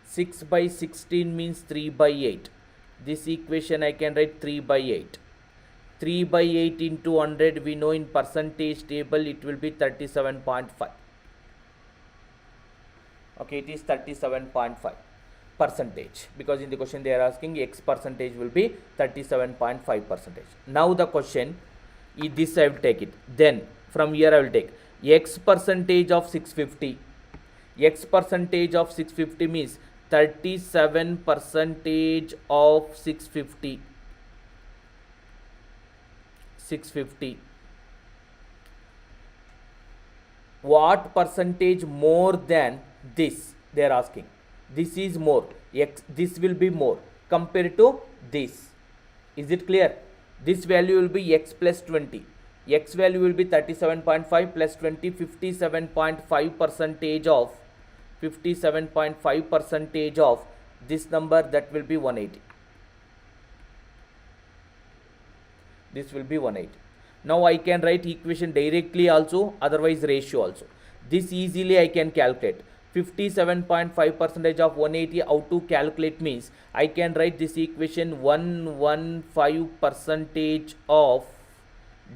S1: 6 by 16 means 3 by 8. This equation I can write 3 by 8. 3 by 8 into 100, we know in percentage table it will be 37.5. Okay, it is 37.5 percentage, because in the question they are asking x percentage will be 37.5 percentage. Now the question, this I will take it. Then from here I will take x percentage of 650. X percentage of 650 means 37 percentage of 650. 650. What percentage more than this they are asking? This is more, x, this will be more compared to this. Is it clear? This value will be x plus 20. X value will be 37.5 plus 20, 57.5 percentage of 57.5 percentage of this number, that will be 180. This will be 180. Now I can write equation directly also, otherwise ratio also. This easily I can calculate. 57.5 percentage of 180, how to calculate means I can write this equation 115 percentage of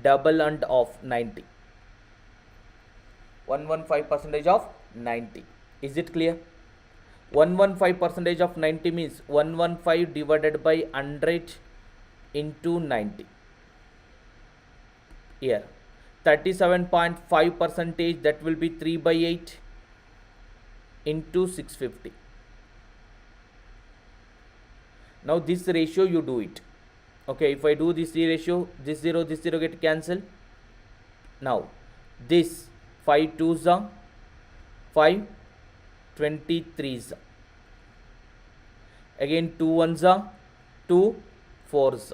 S1: double and of 90. 115 percentage of 90. Is it clear? 115 percentage of 90 means 115 divided by 100 into 90. Here 37.5 percentage, that will be 3 by 8 into 650. Now this ratio you do it. Okay, if I do this ratio, this 0 get cancelled. Now this 5 2s are 5, 23s. Again 2 1s are 2, 4s.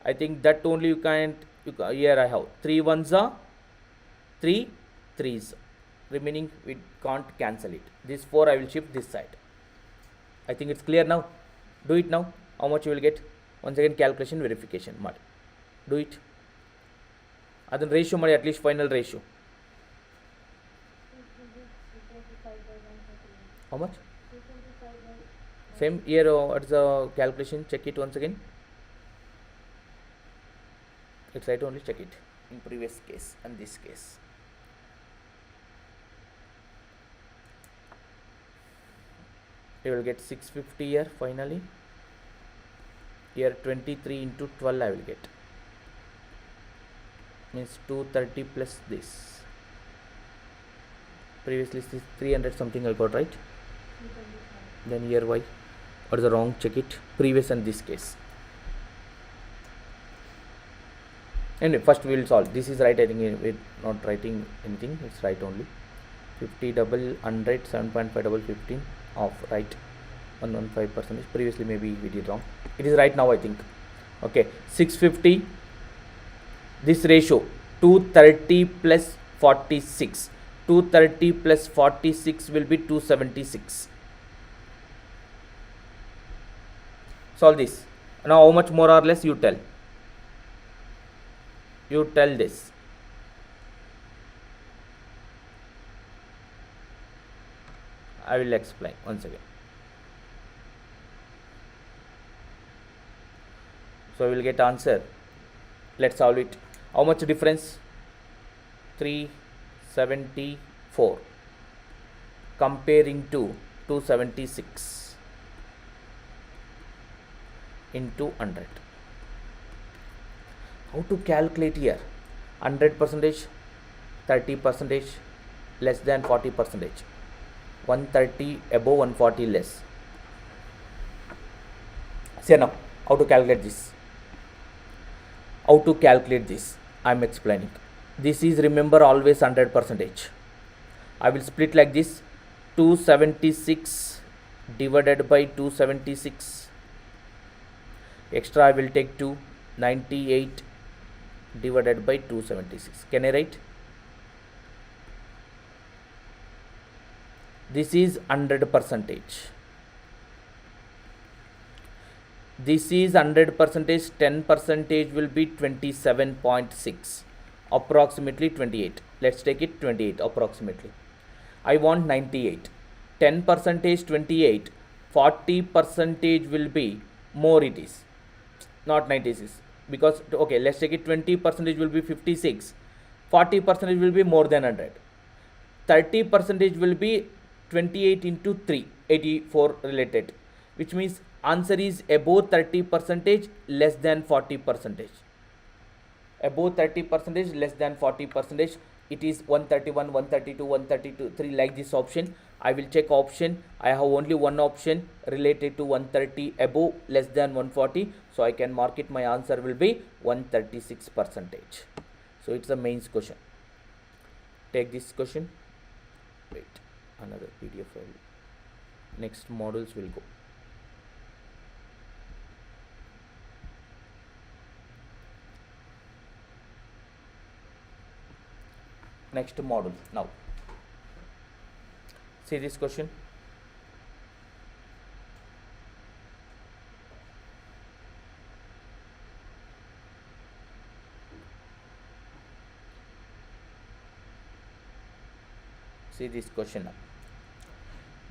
S1: I think that only you can't. Here I have 3 1s are 3 3s. Remaining we can't cancel it. This 4 I will shift this side. I think it's clear now. Do it now. How much you will get? Once again calculation verification ಮಾಡಿ. Do it. ಅದನ್ನ ratio ಮಾಡಿ, at least final ratio. How much? Same here. What's the calculation? Check it once again. It's right, only check it in previous case and this case. you will get 650 here finally. Here 23 into 12 I will get, means 230 plus this. Previously this 300 something I got, right? Then here why? What is the wrong? Check it. Previous and this case. Anyway, first we will solve. This is right. I think we're not writing anything. It's right only. 50 double 100 7.5 double 15 off, right? 115%. Previously maybe we did wrong. It is right now I think. Okay, 650. This ratio 230 plus 46. 230 plus 46 will be 276. Solve this. Now how much more or less you tell. You tell this. I will explain once again. So we will get answer. Let's solve it. How much difference? 374 comparing to 276 into 100. How to calculate here? 100%, 30%, less than 40%, 130 above 140 less. See now how to calculate this. How to calculate this? I am explaining. This is, remember, always 100%. I will split like this. 276 divided by 276. Extra I will take 298 divided by 276. Can I write? This is 100%. This is 100%. 10% will be 27.6. Approximately 28. Let's take it 28 approximately. I want 98. 10% 28. 40% will be more, it is not 96, because okay, let's take it 20% will be 56. 40% will be more than 100. 30% will be 28 into 3, 84 related, which means answer is above 30%, less than 40%. Above 30%, less than 40%. It is 131, 132, 132, 3, like this option. I will check option. I have only one option related to 130 above, less than 140. So I can mark it. My answer will be 136%. So it's a mains question. Take this question. Wait, another PDF file. Next modules will go. Next module. Now see this question. See this question now.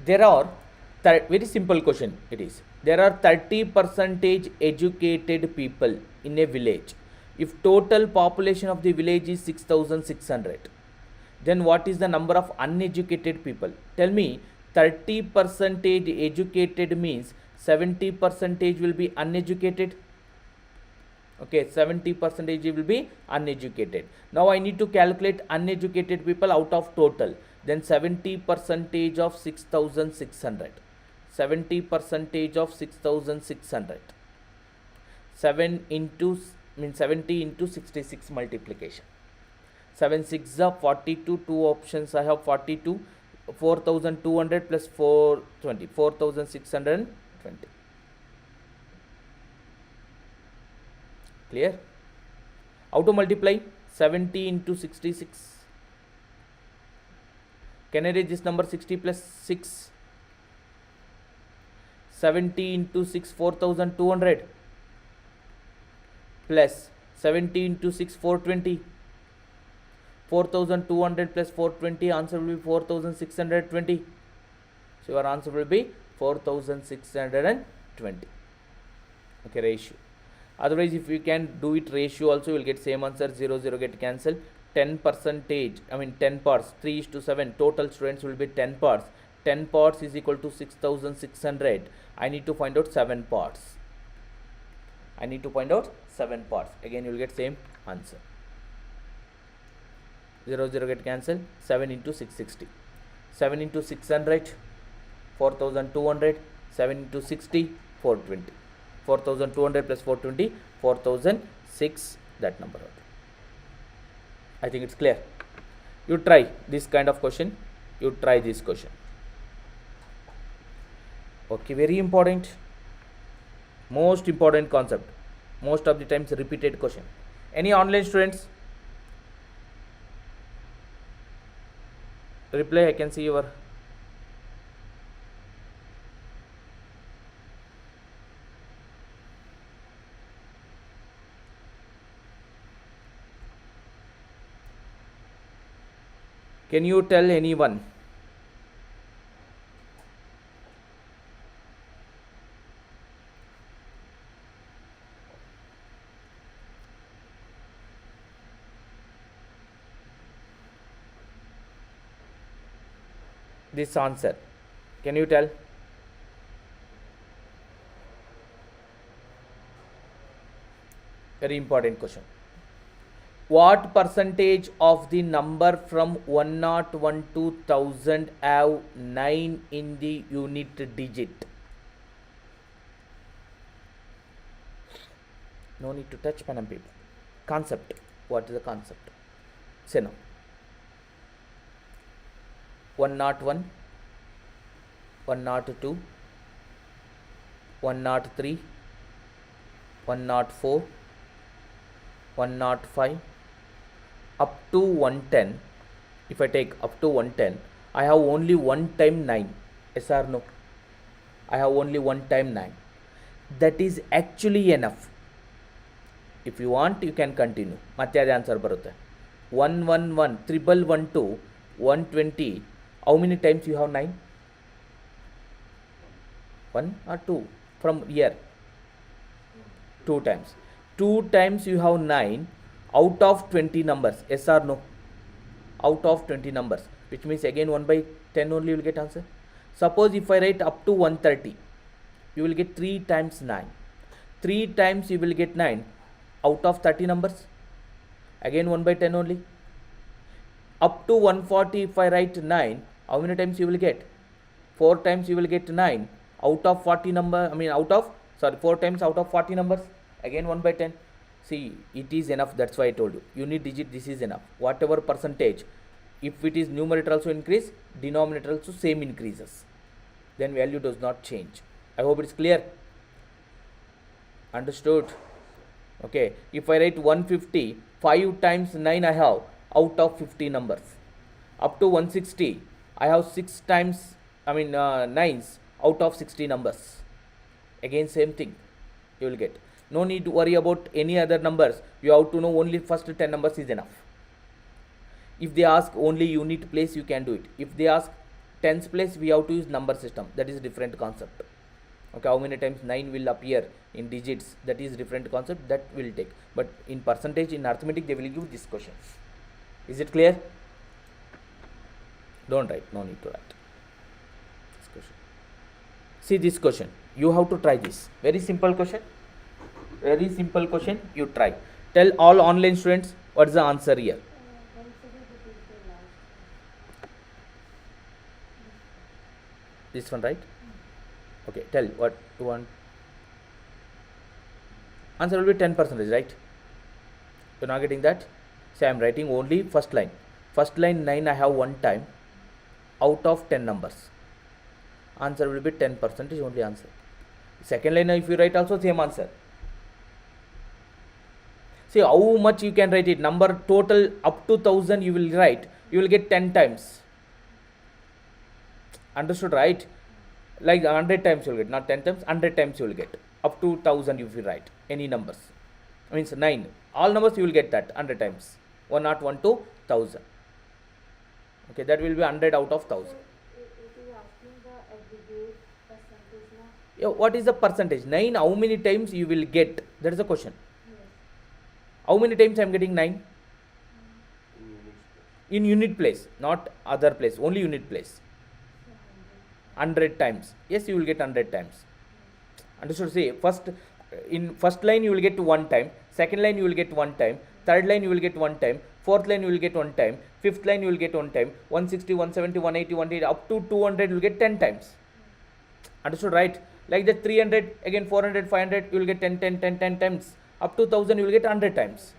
S1: There are very simple question it is. There are 30% educated people in a village. If total population of the village is 6,600, then what is the number of uneducated people? Tell me. 30% educated means 70% will be uneducated. Okay, 70% will be uneducated. Now I need to calculate uneducated people out of total. Then 70% of 6,600. 70% of 6,600. 7 into means 70 into 66 multiplication. 7 6 are 42. Two options I have. 42. 4,200 plus 420. 4,620. Clear? How to multiply? 70 into 66. Can I write this number? 60 plus 6. 70 into 6, 4,200. Plus 70 into 6, 420. 4,200 plus 420, answer will be 4,620. So your answer will be 4,620. Okay, ratio. Otherwise, if you can do it ratio also, you will get same answer. 0 0 get cancelled. 10%, I mean 10 parts, 3:7. Total students will be 10 parts. 10 parts is equal to 6600. I need to find out 7 parts. I need to find out 7 parts. Again you will get same answer. 0 0 get cancelled. 7 into 660. 7 into 600 4200. 7 into 60 420. 4200 plus 420 4006, that number. I think it's clear. You try this kind of question. You try this question. Okay, very important. Most important concept. Most of the times repeated question. Any online students? Reply, I can see your. Can you tell anyone? This answer. Can you tell? Very important question. What percentage of the number from 101 to 1000 have 9 in the unit digit? No need to touch pen and paper. Concept. What is the concept? Say now. 101, 102, 103, 104, 105, up to 110. If I take up to 110, I have only one time 9. Yes or no? I have only one time 9. That is actually enough. If you want, you can continue. Matya answer barutte. 111, 1112, 120. How many times you have 9? 1 or 2? From here? 2 times. 2 times you have 9 out of 20 numbers. Yes or no? Out of 20 numbers. Which means again 1 by 10 only you will get answer. Suppose if I write up to 130, you will get 3 times 9. 3 times you will get 9 out of 30 numbers. Again 1 by 10 only. Up to 140, if I write 9, how many times you will get? 4 times you will get 9 out of 40 number. 4 times out of 40 numbers. Again 1 by 10. See, it is enough. That's why I told you. Unit digit, this is enough. Whatever percentage, if it is numerator also increase, denominator also same increases. Then value does not change. I hope it's clear. Understood? Okay. If I write 150, 5 times 9 I have out of 50 numbers. Up to 160, I have 6 times, 9s out of 60 numbers. Again same thing you will get. No need to worry about any other numbers. You have to know only first 10 numbers is enough. If they ask only unit place, you can do it. If they ask tens place, we have to use number system. That is different concept. Okay, how many times 9 will appear in digits, that is different concept, that will take. But in percentage, in arithmetic, they will give this question. Is it clear? Don't write, no need to write this question. See this question, you have to try this. Very simple question. Very simple question, you try. Tell all online students what is the answer here. This one, right? Okay, tell what you want. Answer will be 10%, right? You're not getting that? Say I'm writing only first line. First line 9 I have one time out of 10 numbers. Answer will be 10% only answer. Second line if you write also same answer. See how much you can write it. Number total up to 1000 you will write. You will get 10 times. Understood, right? Like 100 times you will get, not 10 times, 100 times you will get. Up to 1000 if you write any numbers. Means 9. All numbers you will get that 100 times. 101 to 1000. Okay, that will be 100 out of 1000.
S2: It is asking the aggregate percentage now.
S1: Yeah, what is the percentage? 9, how many times you will get? That is the question.
S2: Yes.
S1: How many times I am getting 9? In unit place, not other place, only unit place. 100 times. Yes, you will get 100 times. Understood? See, in first line you will get 1 time, second line you will get 1 time, third line you will get 1 time, fourth line you will get 1 time, fifth line you will get 1 time, 160, 170, 180, 180, up to 200 you will get 10 times. Understood, right? Like that 300, again 400, 500, you will get 10, 10, 10, 10 times. Up to 1000 you will get 100 times.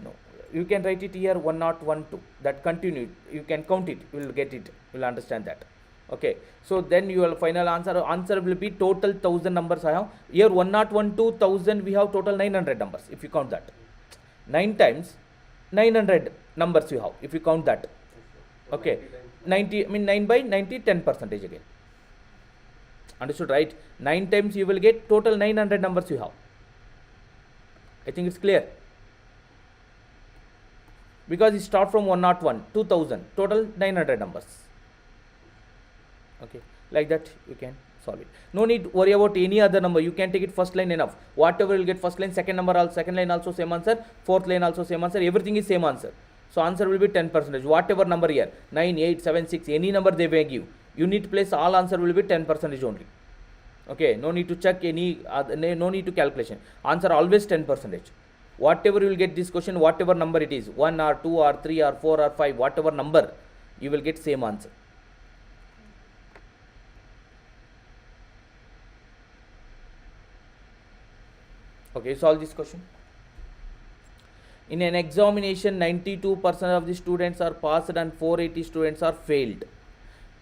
S1: No, you can write it here 1 not 1 2. That continue. You can count it. You will get it. You will understand that. Okay. So then your final answer will be total 1000 numbers I have. Here 1 not 1 2 1000 we have total 900 numbers if you count that. 9 times 900 numbers you have if you count that. Okay. 90 9 by 90 10% again. Understood, right? 9 times you will get total 900 numbers you have. I think it's clear. Because it start from 101, 2000, total 900 numbers. Okay, like that you can solve it. No need to worry about any other number. You can take it first line enough. Whatever you will get first line, second line also same answer, fourth line also same answer. Everything is same answer. So answer will be 10%. Whatever number here, 9, 8, 7, 6, any number they may give. You need to place all answer will be 10% only. Okay, no need to check any, no need to calculation. Answer always 10%. Whatever you will get this question, whatever number it is, 1 or 2 or 3 or 4 or 5, whatever number, you will get same answer. Okay, solve this question. In an examination, 92% of the students are passed and 480 students are failed.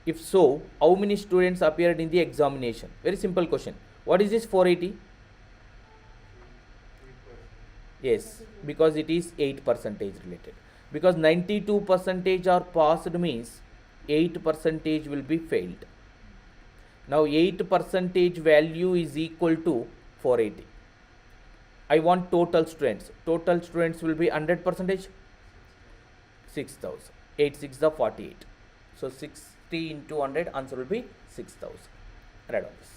S1: If so, how many students appeared in the examination? Very simple question. What is this 480? Yes, because it is 8% related. Because 92% are passed means 8% will be failed. Now 8% value is equal to 480. I want total students. Total students will be 100%. 6,000. 8 6 the 48. So 60 into 100, answer will be 6,000. Write on this.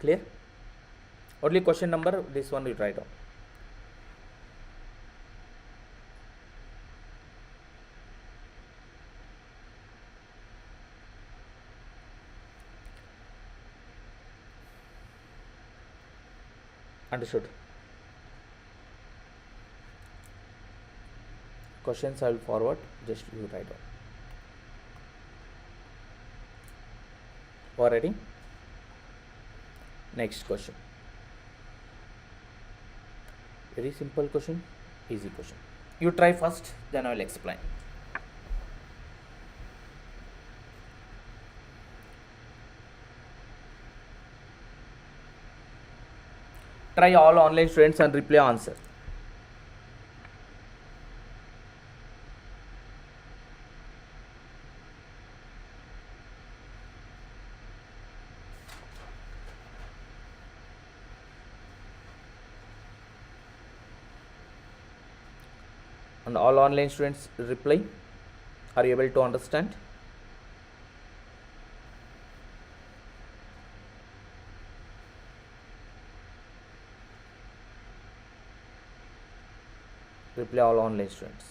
S1: Clear? Only question number, this one you write down. Understood? Questions I will forward, just you write down. Already? Next question. Very simple question, easy question. You try first, then I will explain. Try all online students and reply answer. And all online students reply. Are you able to understand? Reply all online students.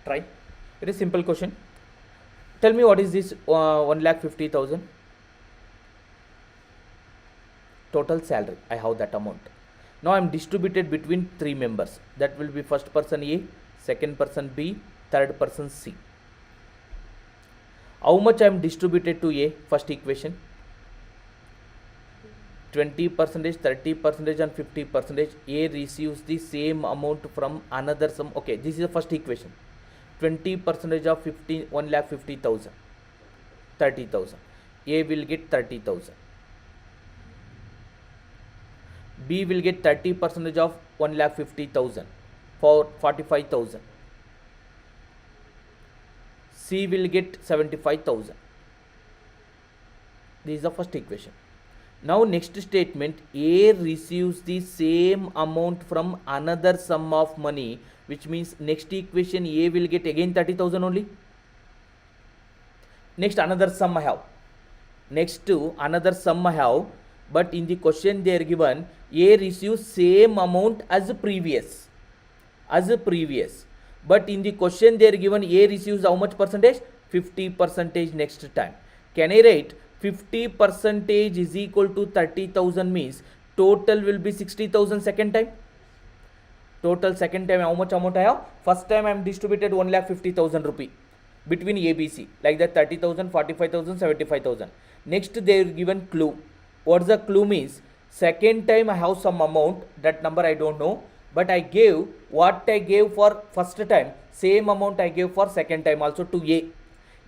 S1: Try. It is simple question. Tell me what is this 1,50,000? Total salary. I have that amount. Now I am distributed between 3 members. That will be first person A, second person B, third person C. How much I am distributed to A? First equation. 20%, 30% and 50%. A receives the same amount from another sum. Okay, this is the first equation. 20% of 1,50,000. 30,000. A will get 30,000. B will get 30% of 1,50,000 for 45,000. C will get 75,000. This is the first equation. Now next statement, A receives the same amount from another sum of money, which means next equation A will get again 30,000 only. Next another sum I have. Next to another sum I have, but in the question they are given A receives same amount as previous. But in the question they are given A receives how much percentage? 50% next time. Can I write 50% is equal to 30,000 means total will be 60,000 second time? Total second time how much amount I have? First time I am distributed 1,50,000 rupee between ABC, like that 30,000, 45,000, 75,000. Next they are given clue. What's the clue means? Second time I have some amount, that number I don't know, but I gave what I gave for first time, same amount I gave for second time also to A.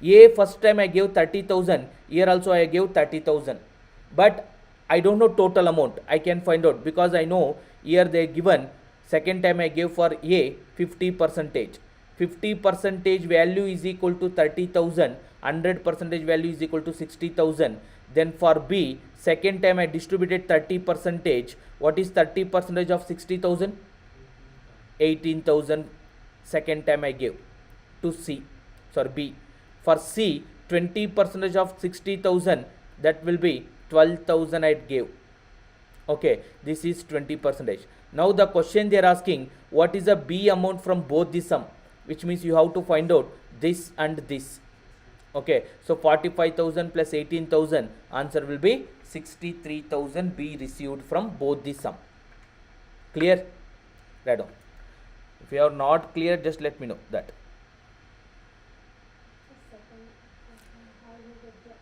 S1: A first time I gave 30,000, here also I gave 30,000, but I don't know total amount. I can find out because I know here they given second time I gave for A 50%. 50% value is equal to 30,000, 100% value is equal to 60,000. Then for B, second time I distributed 30%. What is 30% of 60,000? 18,000 second time I gave to B. For C, 20% of 60,000, that will be 12,000 I gave. Okay, this is 20%. Now the question they are asking, what is the B amount from both the sum? Which means you have to find out this and this. Okay, so 45,000 plus 18,000, answer will be 63,000 B received from both the sum. Clear? Right on. If you are not clear, just let me know that.
S2: The second question, how you get the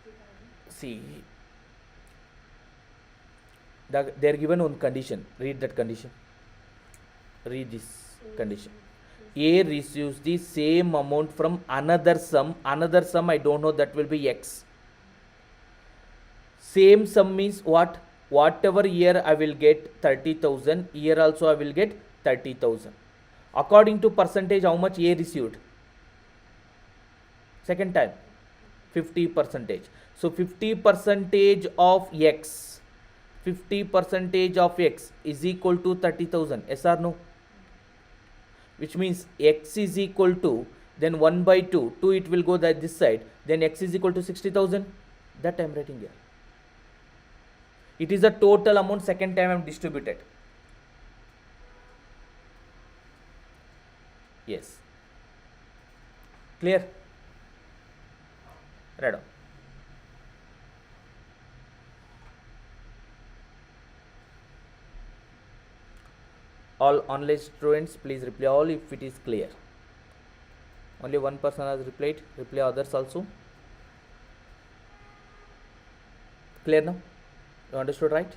S2: 60,000?
S1: See, they are given one condition. Read that condition. Read this condition. A receives the same amount from another sum. Another sum I don't know, that will be X. Same sum means what? Whatever year I will get 30,000, here also I will get 30,000. According to percentage, how much A received? Second time, 50%. So 50% of X, 50% of X is equal to 30,000. Yes or no? Which means X is equal to, then 1 by 2, 2 it will go that this side, then X is equal to 60,000. That I am writing here. It is the total amount second time I am distributed. Yes. Clear? Right on. All online students, please reply all if it is clear. Only one person has replied. Reply others also. Clear now? You understood, right?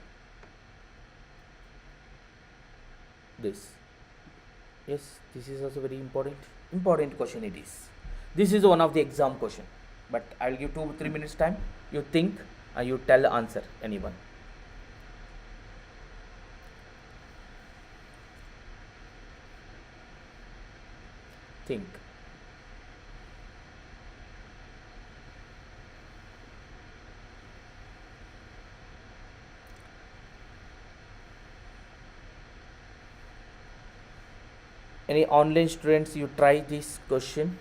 S1: This. Yes, this is also very important question it is. This is one of the exam question, but I will give 2-3 minutes time. You think and you tell answer, anyone. Think. Any online students, you try this question.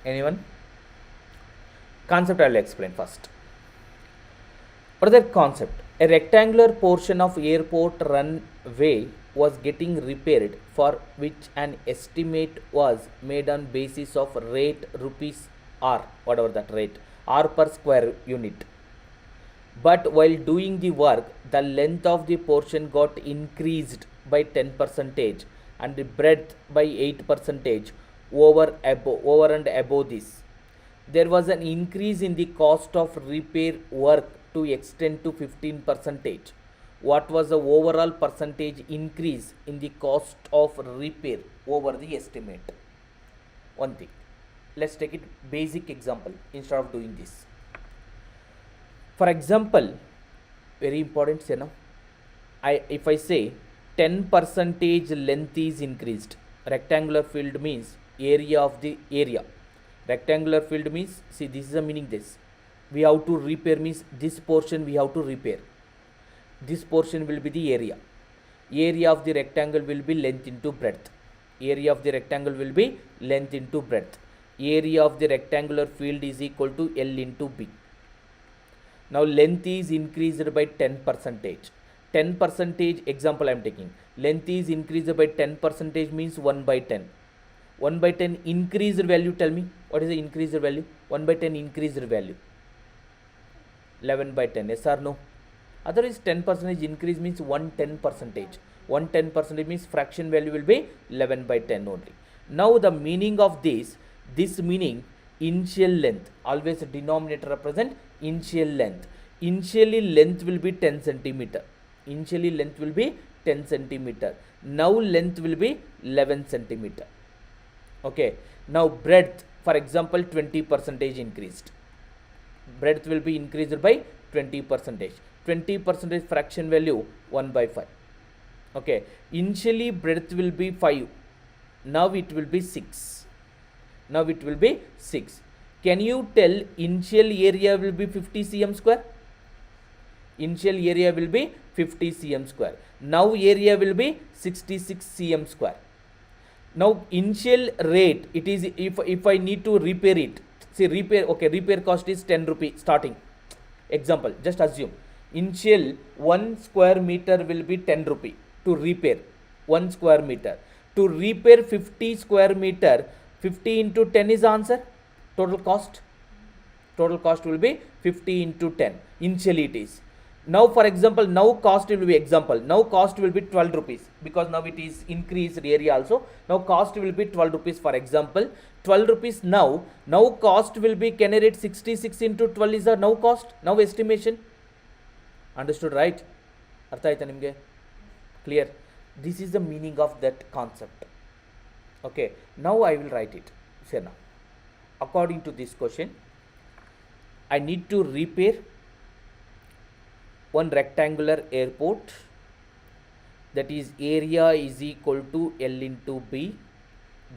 S1: Anyone? Concept I will explain first. What is that concept? A rectangular portion of airport runway was getting repaired, for which an estimate was made on basis of rate rupees R, whatever that rate, R per square unit. But while doing the work, the length of the portion got increased by 10 percentage and the breadth by 8 percentage over and above this, there was an increase in the cost of repair work to extend to 15 percentage. What was the overall percentage increase in the cost of repair over the estimate? One thing, let's take it basic example instead of doing this. For example, very important, you know, if I say 10 percentage length is increased, rectangular field means area of the area. Rectangular field means, see, this is the meaning. This we have to repair means this portion we have to repair. This portion will be the area. Area of the rectangle will be length into breadth. Area of the rectangle will be length into breadth. Area of the rectangular field is equal to L into B. Now length is increased by 10 percentage. 10 percentage example I am taking. Length is increased by 10 percentage means 1 by 10. 1 by 10 increased value, tell me what is the increased value? 1 by 10 increased value 11 by 10, yes or no? Otherwise 10 percentage increase means 110 percentage. 110 percentage means fraction value will be 11 by 10 only. Now the meaning of this meaning, initial length, always denominator represent initial length. Initially length will be 10 centimeter. Initially length will be 10 centimeter. Now length will be 11 centimeter. Okay, now breadth, for example, 20 percentage increased. Breadth will be increased by 20 percentage. 20 percentage fraction value 1 by 5. Okay, initially breadth will be 5. Now it will be 6. Now it will be 6. Can you tell initial area will be 50 cm square? Initial area will be 50 cm square. Now area will be 66 cm square. Now initial rate, it is, if I need to repair it, see repair, okay, repair cost is 10 rupee starting. Example, just assume initial 1 square meter will be 10 rupee to repair 1 square meter. To repair 50 square meter, 50 into 10 is answer. Total cost will be 50 into 10. Initially it is. Now for example, now cost will be example. Now cost will be 12 rupees because now it is increased area also. Now cost will be 12 rupees for example. 12 rupees now. Now cost will be, can I rate 66 into 12 is the now cost, now estimation. Understood, right? Artha aita nimge? Clear? This is the meaning of that concept. Okay, now I will write it. Say now, according to this question, I need to repair one rectangular airport, that is area is equal to L into B.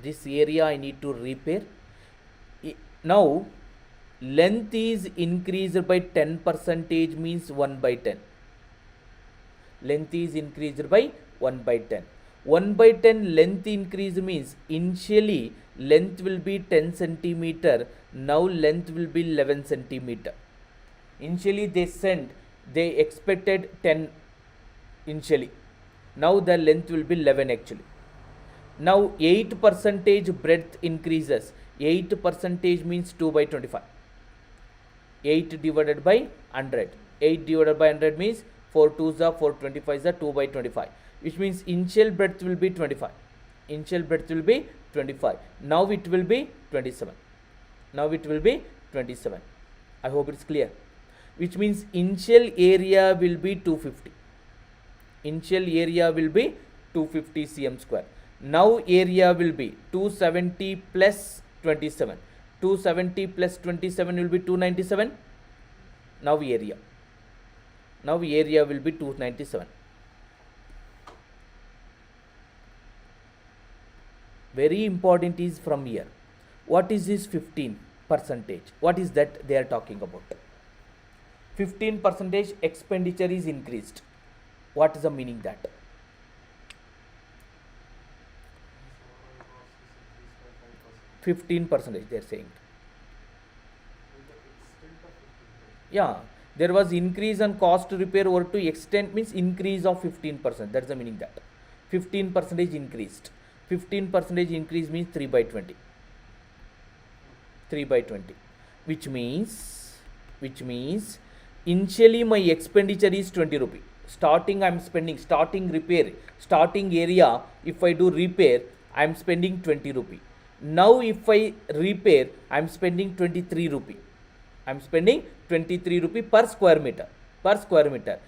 S1: This area I need to repair. Now length is increased by 10 percentage means 1 by 10. Length is increased by 1 by 10. 1 by 10 length increase means initially length will be 10 centimeter. Now length will be 11 centimeter. Initially they expected 10 initially. Now the length will be 11 actually. Now 8 percentage breadth increases. 8 percentage means 2 by 25. 8 divided by 100. 8 divided by 100 means 4 2s are 4 25s are 2 by 25. Which means initial breadth will be 25. Initial breadth will be 25. Now it will be 27. Now it will be 27. I hope it's clear. Which means initial area will be 250. Initial area will be 250 cm square. Now area will be 270 plus 27. 270 plus 27 will be 297. Now area. Now area will be 297. Very important is from here. What is this 15 percentage? What is that they are talking about? 15 percentage expenditure is increased. What is the meaning that?
S3: His
S1: 15% they are saying.
S3: with the extent of 15%.
S1: Yeah, there was increase on cost to repair or to extent means increase of 15%. That's the meaning that. 15% increased. 15% increase means 3 by 20. 3 by 20. Which means initially my expenditure is 20 rupee. starting I'm spending, starting repair, starting area, if I do repair, I'm spending 20 rupee. Now if I repair, I'm spending 23 rupee. I'm spending 23 rupee per square meter. Per square meter.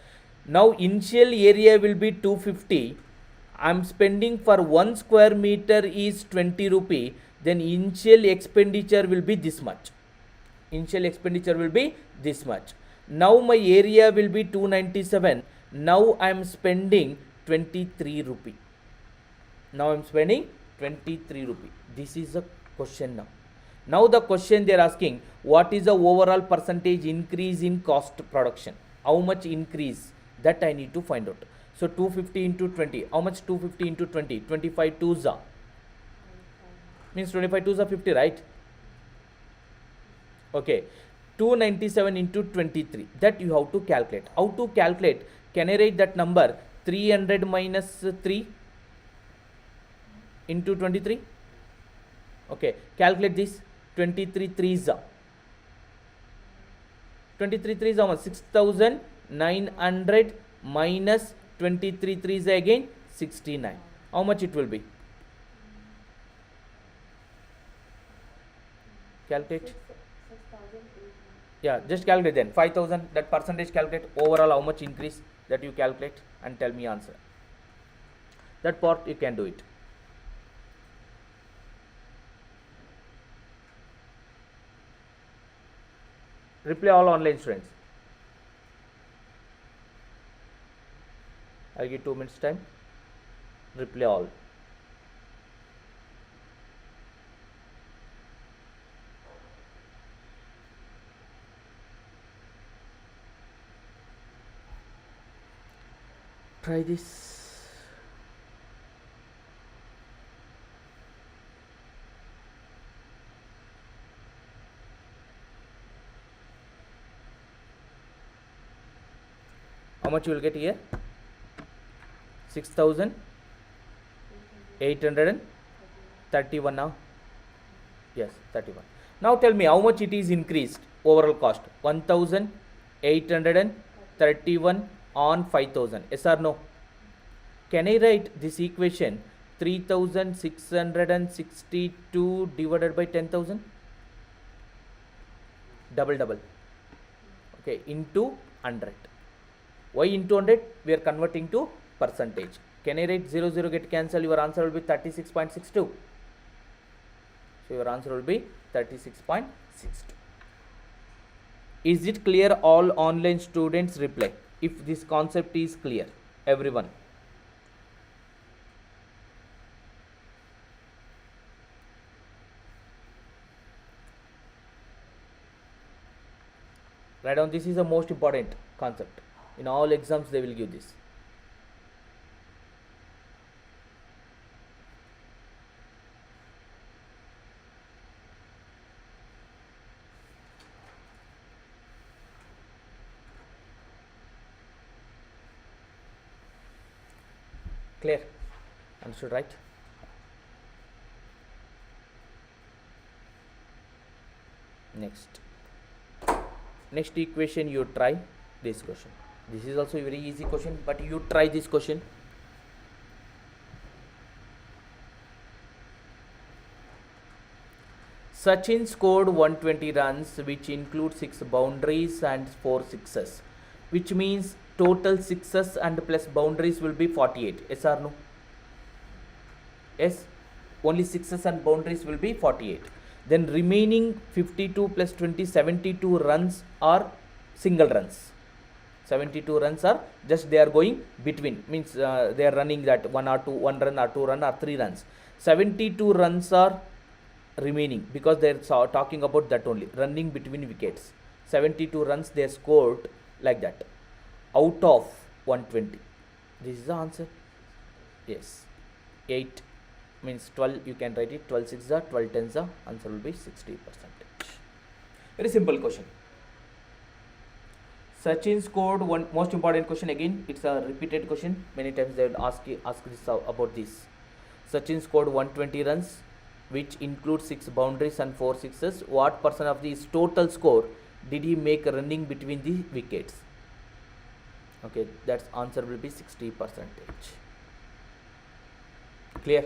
S1: Now initial area will be 250. I'm spending for 1 square meter is 20 rupee. Then initial expenditure will be this much. Initial expenditure will be this much. Now my area will be 297. Now I am spending 23 rupee. Now I am spending 23 rupee. This is the question now. Now the question they are asking, what is the overall percentage increase in cost production? How much increase? That I need to find out. So 250 into 20. How much 250 into 20? 25 twos are. Means 25 twos are 50, right? Okay. 297 into 23. That you have to calculate. How to calculate? Can I write that number? 300 minus 3 into 23. Okay. Calculate this. 23 threes are. 23 threes are 6,900 minus 23 threes again 69. How much it will be? Calculate.
S2: 6,800.
S1: Yeah, just calculate then. 5,000, that percentage calculate. Overall how much increase, that you calculate and tell me answer. That part you can do it. Reply all online students. I'll give 2 minutes time. Reply all. Try this. How much you will get here? 6,831 now. Yes, 31. Now tell me how much it is increased overall cost. 1,831 on 5,000. Yes or no? Can I write this equation 3,662 divided by 10,000? Double. Okay, into 100. Why into 100? We are converting to percentage. Can I write 0, 0 get cancelled? Your answer will be 36.62. So your answer will be 36.62. Is it clear? All online students reply if this concept is clear. Everyone. Write down, this is the most important concept. In all exams they will give this. Clear? Understood, right? Next equation, you try this question. This is also a very easy question, but you try this question. Sachin scored 120 runs, which include 6 boundaries and 4 sixes, which means total sixes and plus boundaries will be 48. Yes or no? Yes, only sixes and boundaries will be 48. Then remaining 52 plus 20, 72 runs are single runs. 72 runs are just they are going between, means they are running that 1 or 2, 1 run or 2 run or 3 runs. 72 runs are remaining because they are talking about that only, running between wickets. 72 runs they scored like that out of 120. This is the answer. Yes, 8 means 12, you can write it 12 6 are 12 10s are, answer will be 60%. Very simple question. Sachin scored one, most important question again, it's a repeated question, many times they will ask this about this. Sachin scored 120 runs, which includes 6 boundaries and 4 sixes. What percent of his total score did he make running between the wickets? Okay, that's answer will be 60%. Clear?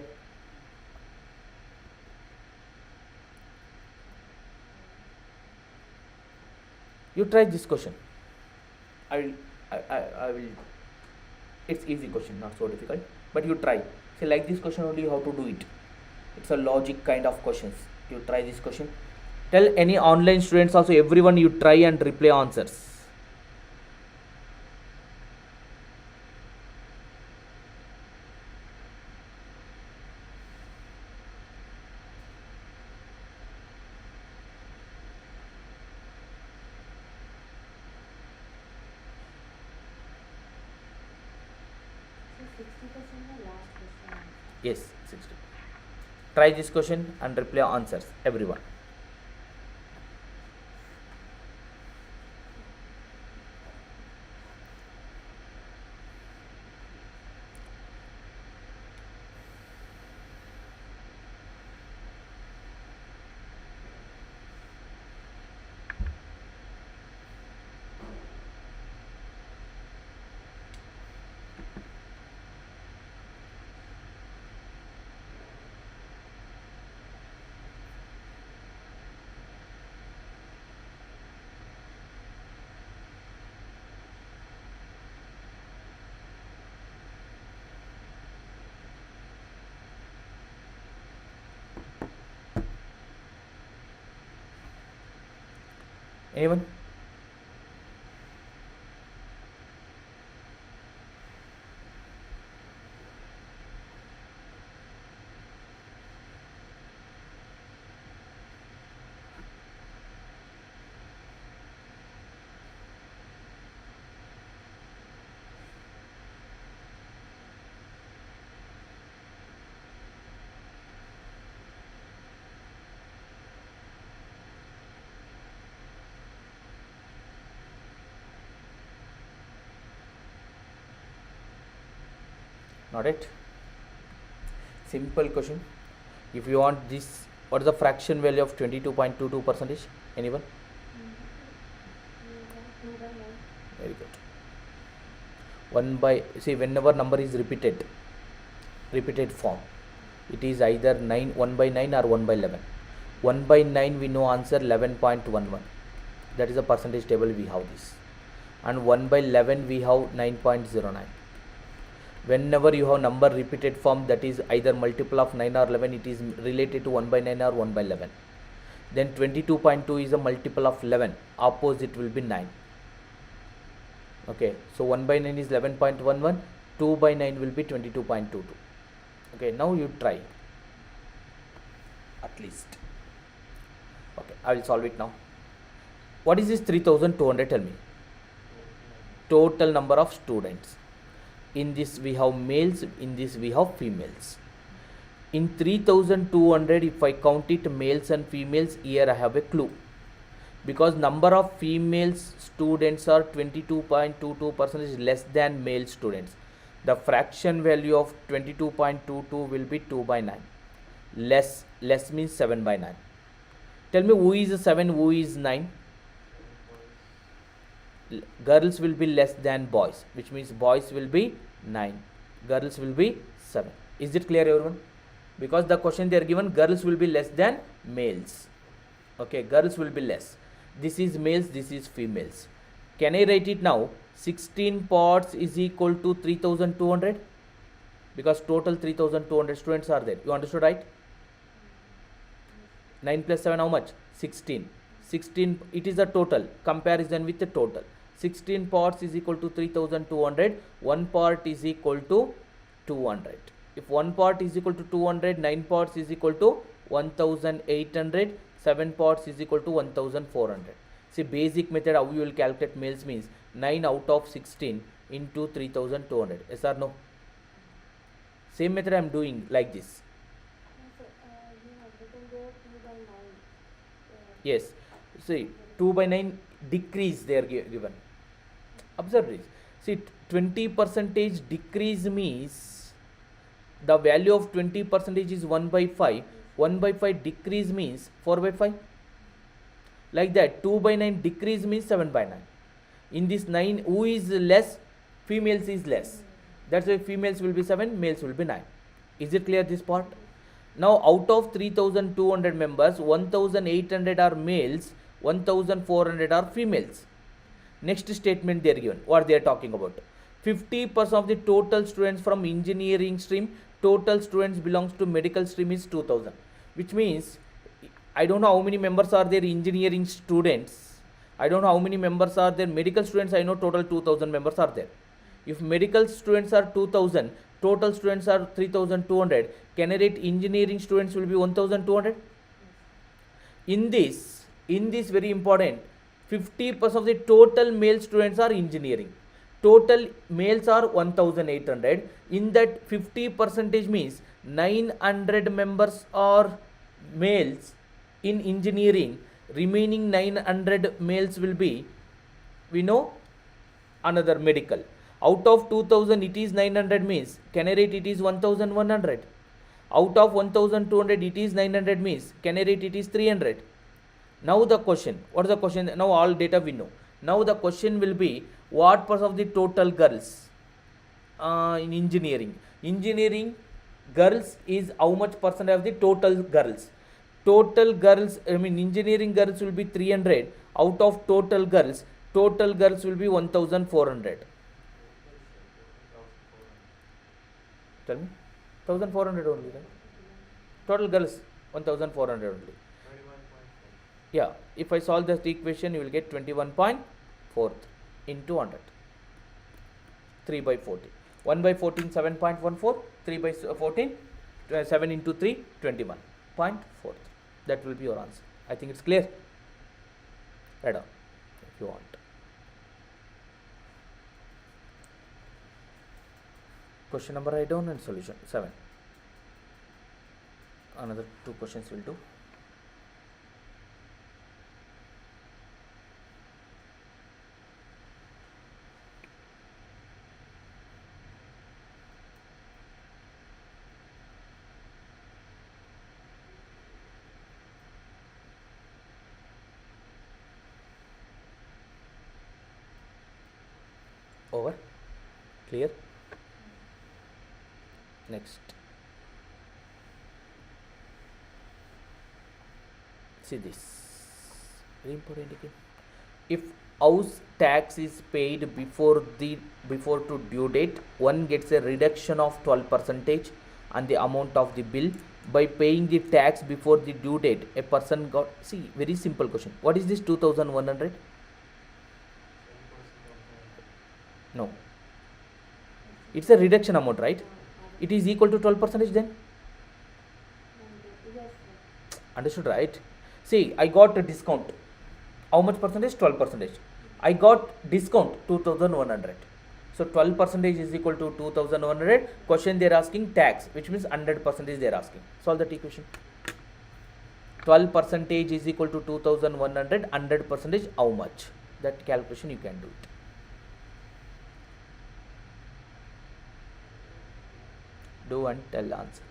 S1: You try this question. I will. It's easy question, not so difficult. But you try. See, like this question only, how to do it. It's a logic kind of questions. You try this question. Tell any online students also, everyone you try and reply answers.
S2: So 60% the last question.
S1: Yes, 60. Try this question and reply answers, everyone. Anyone? Not it. Simple question. If you want this, what is the fraction value of 22.22%? Anyone?
S2: You have 2 by 9.
S1: Very good. 1 by, see, whenever number is repeated form, it is either 1 by 9 or 1 by 11. 1 by 9 we know answer 11.11. That is the percentage table we have this. And 1 by 11 we have 9.09. Whenever you have number repeated form, that is either multiple of 9 or 11, it is related to 1 by 9 or 1 by 11. Then 22.2 is a multiple of 11, opposite will be 9. Okay, so 1 by 9 is 11.11, 2 by 9 will be 22.22. Okay, now you try at least. Okay, I will solve it now. What is this 3200? Tell me. Total number of students. In this we have males, in this we have females. In 3200, if I count it males and females, here I have a clue. Because number of females students are 22.22% is less than male students. The fraction value of 22.22 will be 2 by 9. Less means 7 by 9. Tell me who is 7, who is 9? Girls will be less than boys, which means boys will be 9, girls will be 7. Is it clear, everyone? Because the question they are given, girls will be less than males. Okay, girls will be less. This is males, this is females. Can I write it now? 16 pots is equal to 3200, because total 3200 students are there. You understood, right? 9 plus 7 how much? 16. 16, it is the total, comparison with the total. 16 parts is equal to 3200, 1 part is equal to 200. If 1 part is equal to 200, 9 parts is equal to 1800, 7 parts is equal to 1400. See, basic method how you will calculate males means 9 out of 16 into 3200. Yes or no? Same method I am doing like this.
S2: No, sir, you have written there 2 by 9.
S1: Yes. See, 2 by 9 decrease they are given. Observe this. See, 20% decrease means the value of 20% is 1 by 5. 1 by 5 decrease means 4 by 5. Like that, 2 by 9 decrease means 7 by 9. In this 9, who is less? females is less. That's why females will be 7, males will be 9. Is it clear this part? Now out of 3200 members, 1800 are males, 1400 are females. Next statement they are given, what they are talking about. 50% of the total students from engineering stream, total students belongs to medical stream is 2000. Which means, I don't know how many members are there engineering students. I don't know how many members are there medical students. I know total 2000 members are there. If medical students are 2000, total students are 3200. Can I rate engineering students will be 1200? In this very important, 50% of the total male students are engineering. Total males are 1800. In that 50% means 900 members are males in engineering. Remaining 900 males will be, we know, another medical. Out of 2000 it is 900 means, can I rate it is 1100. Out of 1200 it is 900 means, can I rate it is 300. Now the question, what is the question? Now all data we know. Now the question will be, what percent of the total girls in engineering? Engineering girls is how much percent of the total girls? Total girls, engineering girls will be 300. Out of total girls will be 1400. Tell me, 1400 only, right? Total girls 1400 only.
S3: 21.4.
S1: Yeah, if I solve this equation, you will get 21.4 into 100. 3 by 14. 1 by 14, 7.14. 3 by 14, 7 into 3, 21.4. That will be your answer. I think it's clear. Write down if you want. Question number write down and solution 7. Another 2 questions will do. Over. Clear. Next, see this, very important again. If house tax is paid before to due date, one gets a reduction of 12% on the amount of the bill. By paying the tax before the due date, a person got, see, very simple question. What is this 2100?
S3: 10% of
S1: No, it's a reduction amount, right? It is equal to 12% then.
S2: Yes, sir.
S1: Understood, right? See, I got a discount. How much percentage? 12%. I got discount 2100. So 12% is equal to 2100. Question they are asking tax, which means 100% they are asking. Solve that equation. 12% is equal to 2100. 100% how much? That calculation you can do it. Do and tell answer.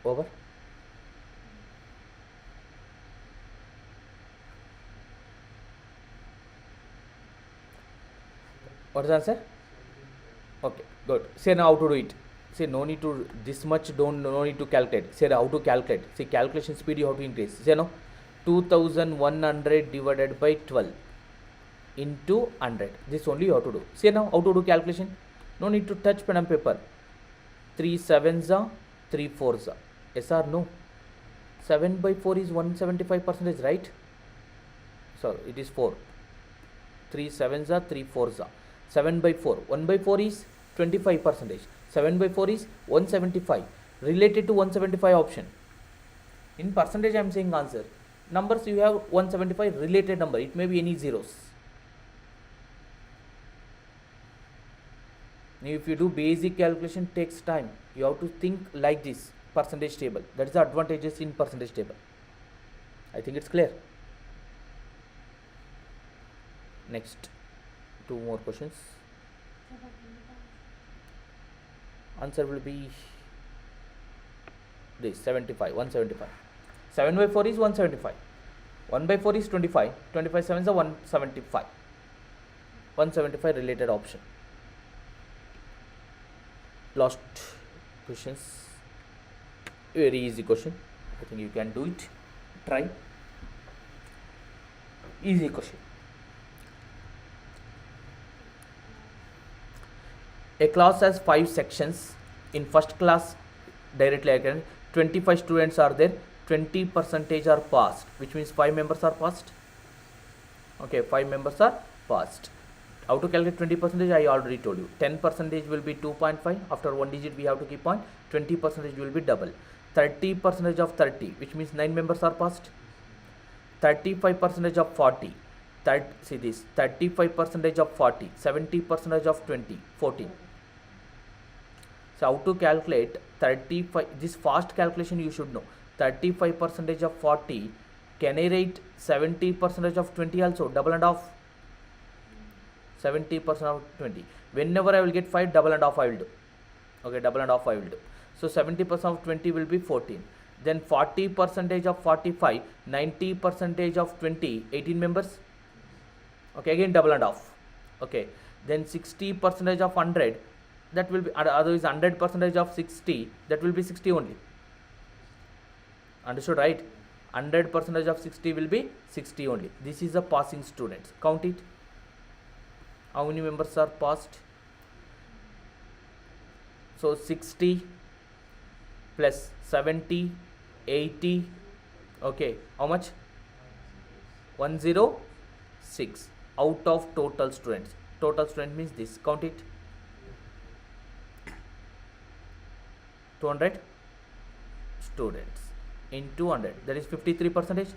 S1: Over. What is the answer? Okay, good. Say now how to do it. Say no need to this much, no need to calculate. Say how to calculate. Say calculation speed you have to increase. Say no, 2100 divided by 12 into 100. This only you have to do. Say now how to do calculation. No need to touch pen and paper. 3 sevens are 3 fours are. Yes or no? 7 by 4 is 175%, right? So it is 4. 3 sevens are 3 fours are. 7 by 4. 1 by 4 is 25%. 7 by 4 is 175. Related to 175 option. In percentage I am saying answer. Numbers you have 175 related number. It may be any zeros. Now if you do basic calculation, takes time. You have to think like this percentage table. That is the advantages in percentage table. I think it's clear. Next, 2 more questions. Answer will be this 75, 175. 7 by 4 is 175. 1 by 4 is 25. 25 sevens are 175. 175 related option. Last questions. Very easy question. I think you can do it. Try. Easy question. A class has 5 sections. In first class, directly I can 25 students are there. 20% are passed, which means 5 members are passed. Okay, 5 members are passed. How to calculate 20%? I already told you. 10% will be 2.5. After 1 digit we have to keep point. 20% will be double. 30% of 30, which means 9 members are passed. 35% of 40. See this. 35% of 40. 70% of 20. 14. So how to calculate 35? This fast calculation you should know. 35% of 40. Can I write 70% of 20 also? Double and half. 70% of 20. Whenever I will get 5, double and half I will do. Okay, double and half I will do. So 70% of 20 will be 14. Then 40% of 45, 90% of 20, 18 members. Okay, again double and half. Okay, then 60% of 100, that will be, otherwise 100% of 60, that will be 60 only. Understood, right? 100% of 60 will be 60 only. This is the passing students. Count it. How many members are passed? So 60 plus 70, 80. Okay, how much? 106 out of total students. Total student means this. Count it. 200 students into 100. That is 53%.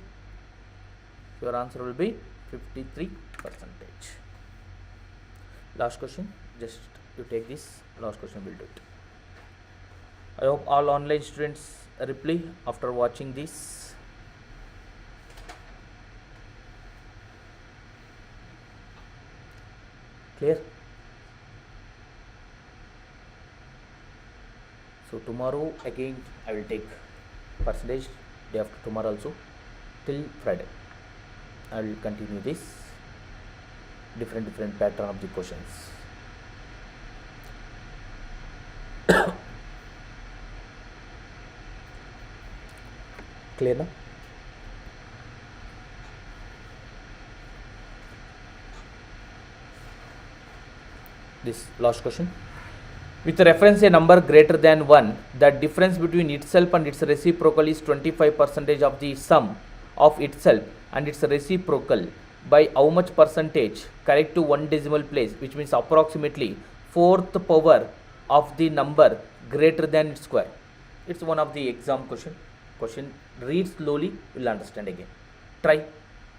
S1: Your answer will be 53%. Last question. Just you take this. Last question will do it. I hope all online students reply after watching this. Clear? So tomorrow again I will take percentage. Day after tomorrow also till Friday. I will continue this different pattern of the questions. Clear now? This last question. With reference a number greater than 1, the difference between itself and its reciprocal is 25% of the sum of itself and its reciprocal by how much percentage? Correct to 1 decimal place, which means approximately 4th power of the number greater than its square. It's one of the exam question. Read slowly, you will understand again. Try.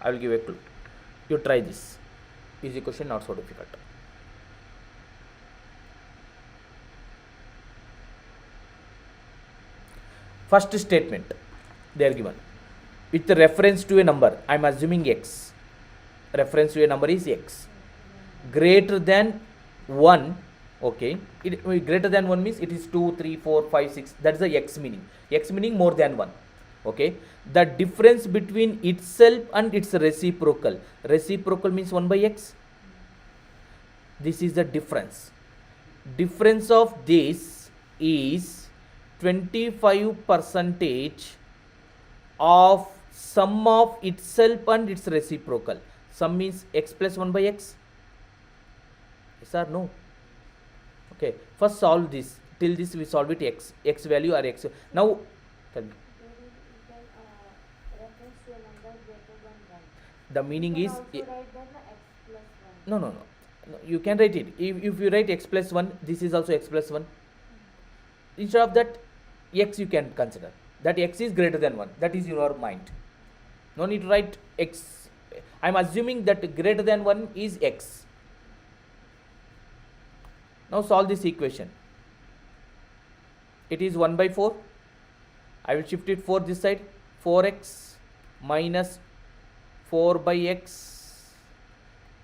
S1: I will give a clue. You try this. Easy question, not so difficult. First statement, they are given. With reference to a number, I am assuming x. Reference to a number is x. Greater than 1, okay. Greater than 1 means it is 2, 3, 4, 5, 6. That is the x meaning. X meaning more than 1. Okay. The difference between itself and its reciprocal. Reciprocal means 1 by x. This is the difference. Difference of this is 25% of sum of itself and its reciprocal. Sum means x plus 1 by x. Yes or no? Okay. First solve this. till this we solve it x value or x. Now tell me.
S2: There is equal reference to a number greater than 1.
S1: The meaning
S2: You
S1: is
S2: can also write that the x plus 1.
S1: no, you can write it. If you write x plus 1, this is also x plus 1. Instead of that, x you can consider that x is greater than 1. That is in your mind. No need to write x. I am assuming that greater than 1 is x. Now solve this equation. It is 1 by 4. I will shift it 4 this side. 4x minus 4 by x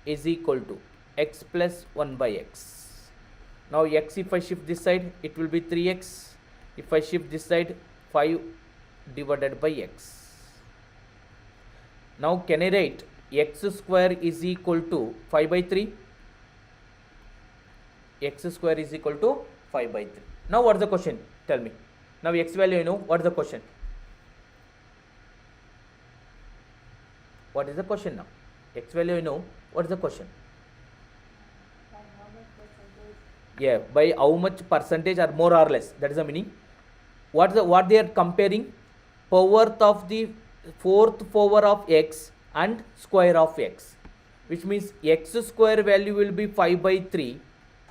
S1: is equal to x plus 1 by x. Now x, if I shift this side, it will be 3x. If I shift this side, 5 divided by x. Now can I write x square is equal to 5 by 3? X square is equal to 5 by 3. Now what is the question? Tell me. Now x value you know. What is the question? What is the question now? X value you know. What is the question?
S2: By how much percentage?
S1: Yeah, by how much percentage or more or less. That is the meaning. What they are comparing? Power of the fourth power of x and square of x, which means x square value will be 5 by 3.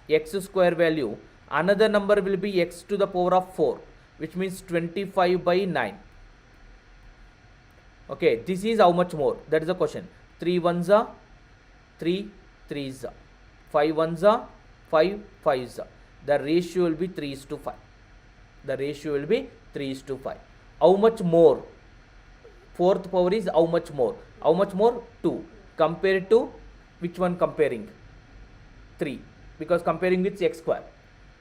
S1: X square value, another number will be x to the power of 4, which means 25 by 9. Okay, this is how much more. That is the question. 3 ones are 3 3s are 5 ones are 5 5s are. The ratio will be 3:5. The ratio will be 3:5. How much more? Fourth power is how much more? How much more? 2. Compared to which one comparing? 3. Because comparing with x square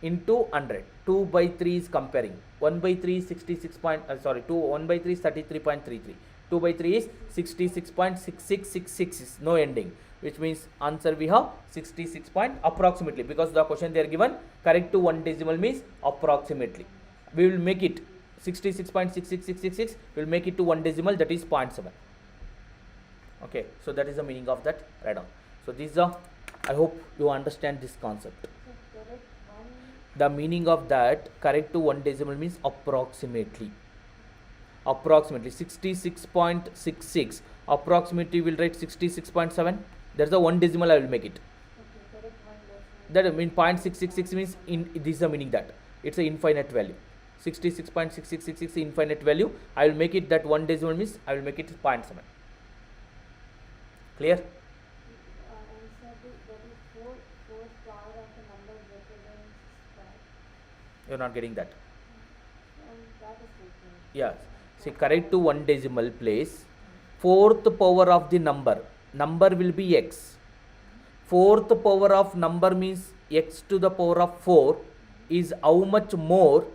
S1: into 100. 2 by 3 is comparing. 1 by 3 is 66 point, 1 by 3 is 33.33. 2 by 3 is 66.6666 is no ending, which means answer we have 66 point approximately, because the question they are given correct to 1 decimal means approximately. We will make it 66.66666, we will make it to 1 decimal, that is 0.7. Okay, so that is the meaning of that. Write down. So this is I hope you understand this concept.
S2: So correct 1.
S1: The meaning of that correct to 1 decimal means approximately. Approximately 66.66. Approximately will write 66.7. That's the 1 decimal I will make it.
S2: Okay, correct 1 less.
S1: That means 0.666 means this is the meaning that it's an infinite value. 66.6666 infinite value. I will make it that 1 decimal means I will make it 0.7. Clear?
S2: Answer to that is 4 power of the number greater than 6.
S1: You're not getting that.
S2: That is taken.
S1: Yes. See, correct to 1 decimal place. Fourth power of the number. Number will be x. Fourth power of number means x to the power of 4 is how much more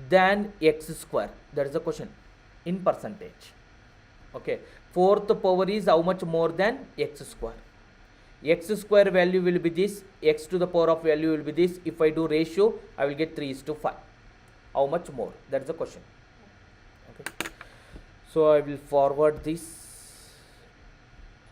S1: than x square? That is the question in percentage. Okay. Fourth power is how much more than x square? X square value will be this. X to the power of value will be this. If I do ratio, I will get 3:5. How much more? That is the question. Okay. So I will forward this.